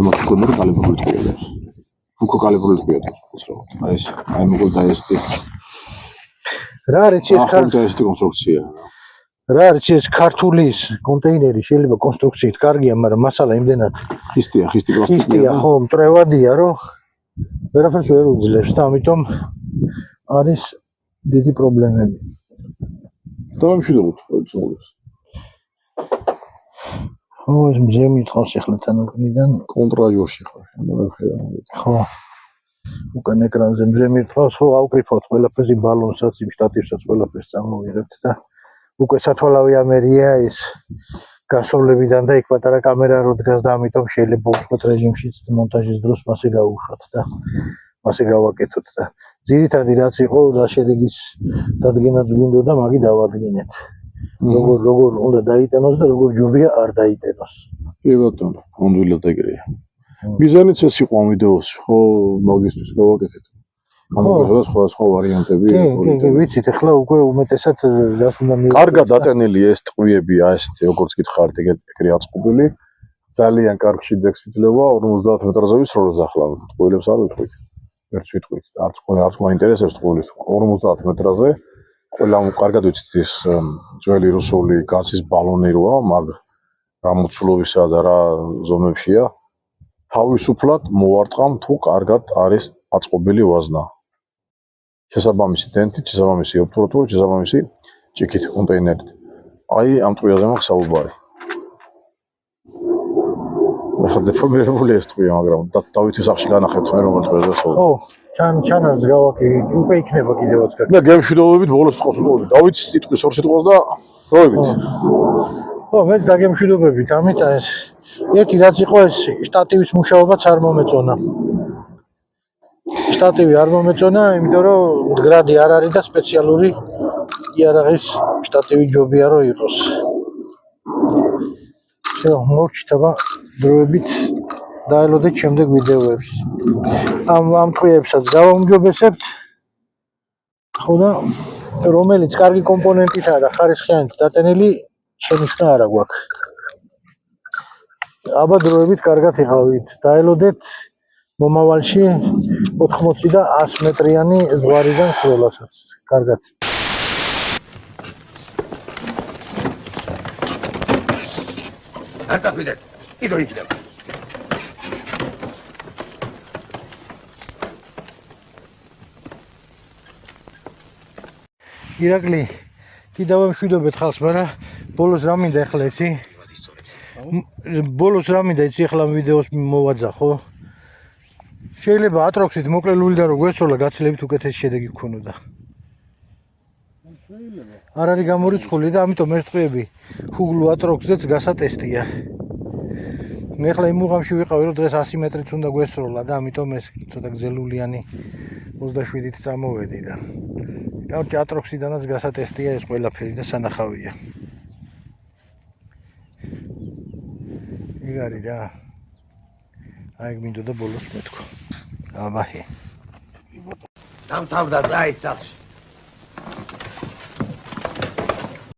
ამას თქვენ რომ კალიბრული წვიელებს. უკვე კალიბრული ტყვია ხო? აი ეს, აი მოკლედ აი ეს რა არის ეს კონსტრუქცია. რა არის ეს ქართული კონტეინერი შეიძლება კონსტრუქციით კარგია, მაგრამ მასალა იმდენად ხისტია ხისტია ხო, მტრევადია, რომ ვერაფერს ვერ უძლებს და ამიტომ არის დიდი პრობლემები. დავამშვიდობოთ პროცესს. ხო, ეს მზე მიწყავს ახლა თანაგუნიდან კონტრაჟორში ხარ. ხო. უკან ეკრანზე მზე მიწყავს, ხო, ავკრიფავთ ყველაფერს, ბალონსაც, იმ შტატივსაც ყველაფერს წამოვიღებთ და უკვე სათვალავი ამერია ეს გასოვლებიდან და იქ პატარა კამერა რო დგას და ამიტომ შეიძლება უცხოთ რეჟიმშიც მონტაჟის დროს მასე გავუშვათ და მასე გავაკეთოთ და ძირითადი რაც იყო და შედეგის დადგენაც გვინდოდა მაგი დავადგინეთ. როგორ უნდა დაიტანოს და როგორ ჯობია არ დაიტანოს. კი ბატონო, უნდვილად ეგრეა. მიზანიც ეს იყო ამ ვიდეოში, ხო, მაგისტრის გავაკეთეთ. ამგვარად სხვა ვარიანტები. კი, ვიცით, ახლა უკვე უმეტესად რას უნდა მივიღოთ. კარგად დატენილი ეს ტყვიები, აი ეს როგორც გითხარით, ეგრე აწყობილი. ძალიან კარგ შიდექს იძლევა 50 მეტრზე ვისროლოთ ახლა. ტყუილებს არ ვიტყვით. ერთ ვიტყვით. არც მაინტერესებს ტყუილებს 50 მეტრზე. ყველა კარგად ვიცით ეს ძველი რუსული გაზის ბალონი როა, მაგ რა მოცულობისა და რა ზომებშია. თავისუფლად მოვარტყამ თუ კარგად არის აწყობილი ვაზნა. შესაბამისი დენტით, შესაბამისი ოპერატორით, შესაბამისი ჭიქით კონტეინერით. აი ამ ტყვიაზე მაქვს საუბარი. ახლა დეფორმირებულია ეს ტყვია, მაგრამ დავითი სახში განახეთ მე რომ ტყვიაზე საუბარი. ხო, ჩანარს გავაკი, უკვე იქნება კიდევაც კარგი. და გემშვიდობებით ბოლოს თხოვს უყურებთ. დავით სიტყვის ორ სიტყვას და როებით. ხო, მეც დაგემშვიდობებით, ამით ეს ერთი რაც იყო ეს შტატივის მუშაობაც არ მომეწონა. შტატივი არ მომეწონა, იმიტომ რომ მდგრადი არ არის და სპეციალური იარაღის შტატივი ჯობია რომ იყოს. всё, მოვჭით აბა დროებით დაელოდეთ შემდეგ ვიდეოებს. ამ ტყვიებსაც გავაუმჯობესებთ. ხო და რომელიც კარგი კომპონენტითაა და ხარისხიანით დატენილი შენიშვნა არა გვაქვს. აბა დროებით კარგად იყავით. დაელოდეთ მომავალში 80 და 100 მეტრიანი ზღვარიდან სროლასაც. კარგად. არ დაგვიდეთ. კიდო იქნება. ირაკლი, კიდევ მშვიდობეთ ხალხს, მაგრამ ბოლოს რა მინდა ახლა იცი? ბოლოს რა მინდა იცი ახლა ვიდეოს მოვაძახ, ხო? შეიძლება ატროქსით მოკლელულიდან რო გვესროლა გაცილებით უკეთესი შედეგი გქონოდა. არ არის გამორიცხული და ამიტომ ეს ტყვიები ჰუგლუ ატროქსზეც გასატესტია. მე ახლა იმ უღამში ვიყავი რომ დღეს 100 მეტრიც უნდა გვესროლა და ამიტომ ეს ცოტა გზელულიანი 27-ით წამოვედი და გავჭი ატროქსიდანაც გასატესტია ეს ყველაფერი და სანახავია. ეგ არის რა. აი მინდოდა ბოლოს მეთქვა. აბაჰე. დამთავრდა წაით სახლში.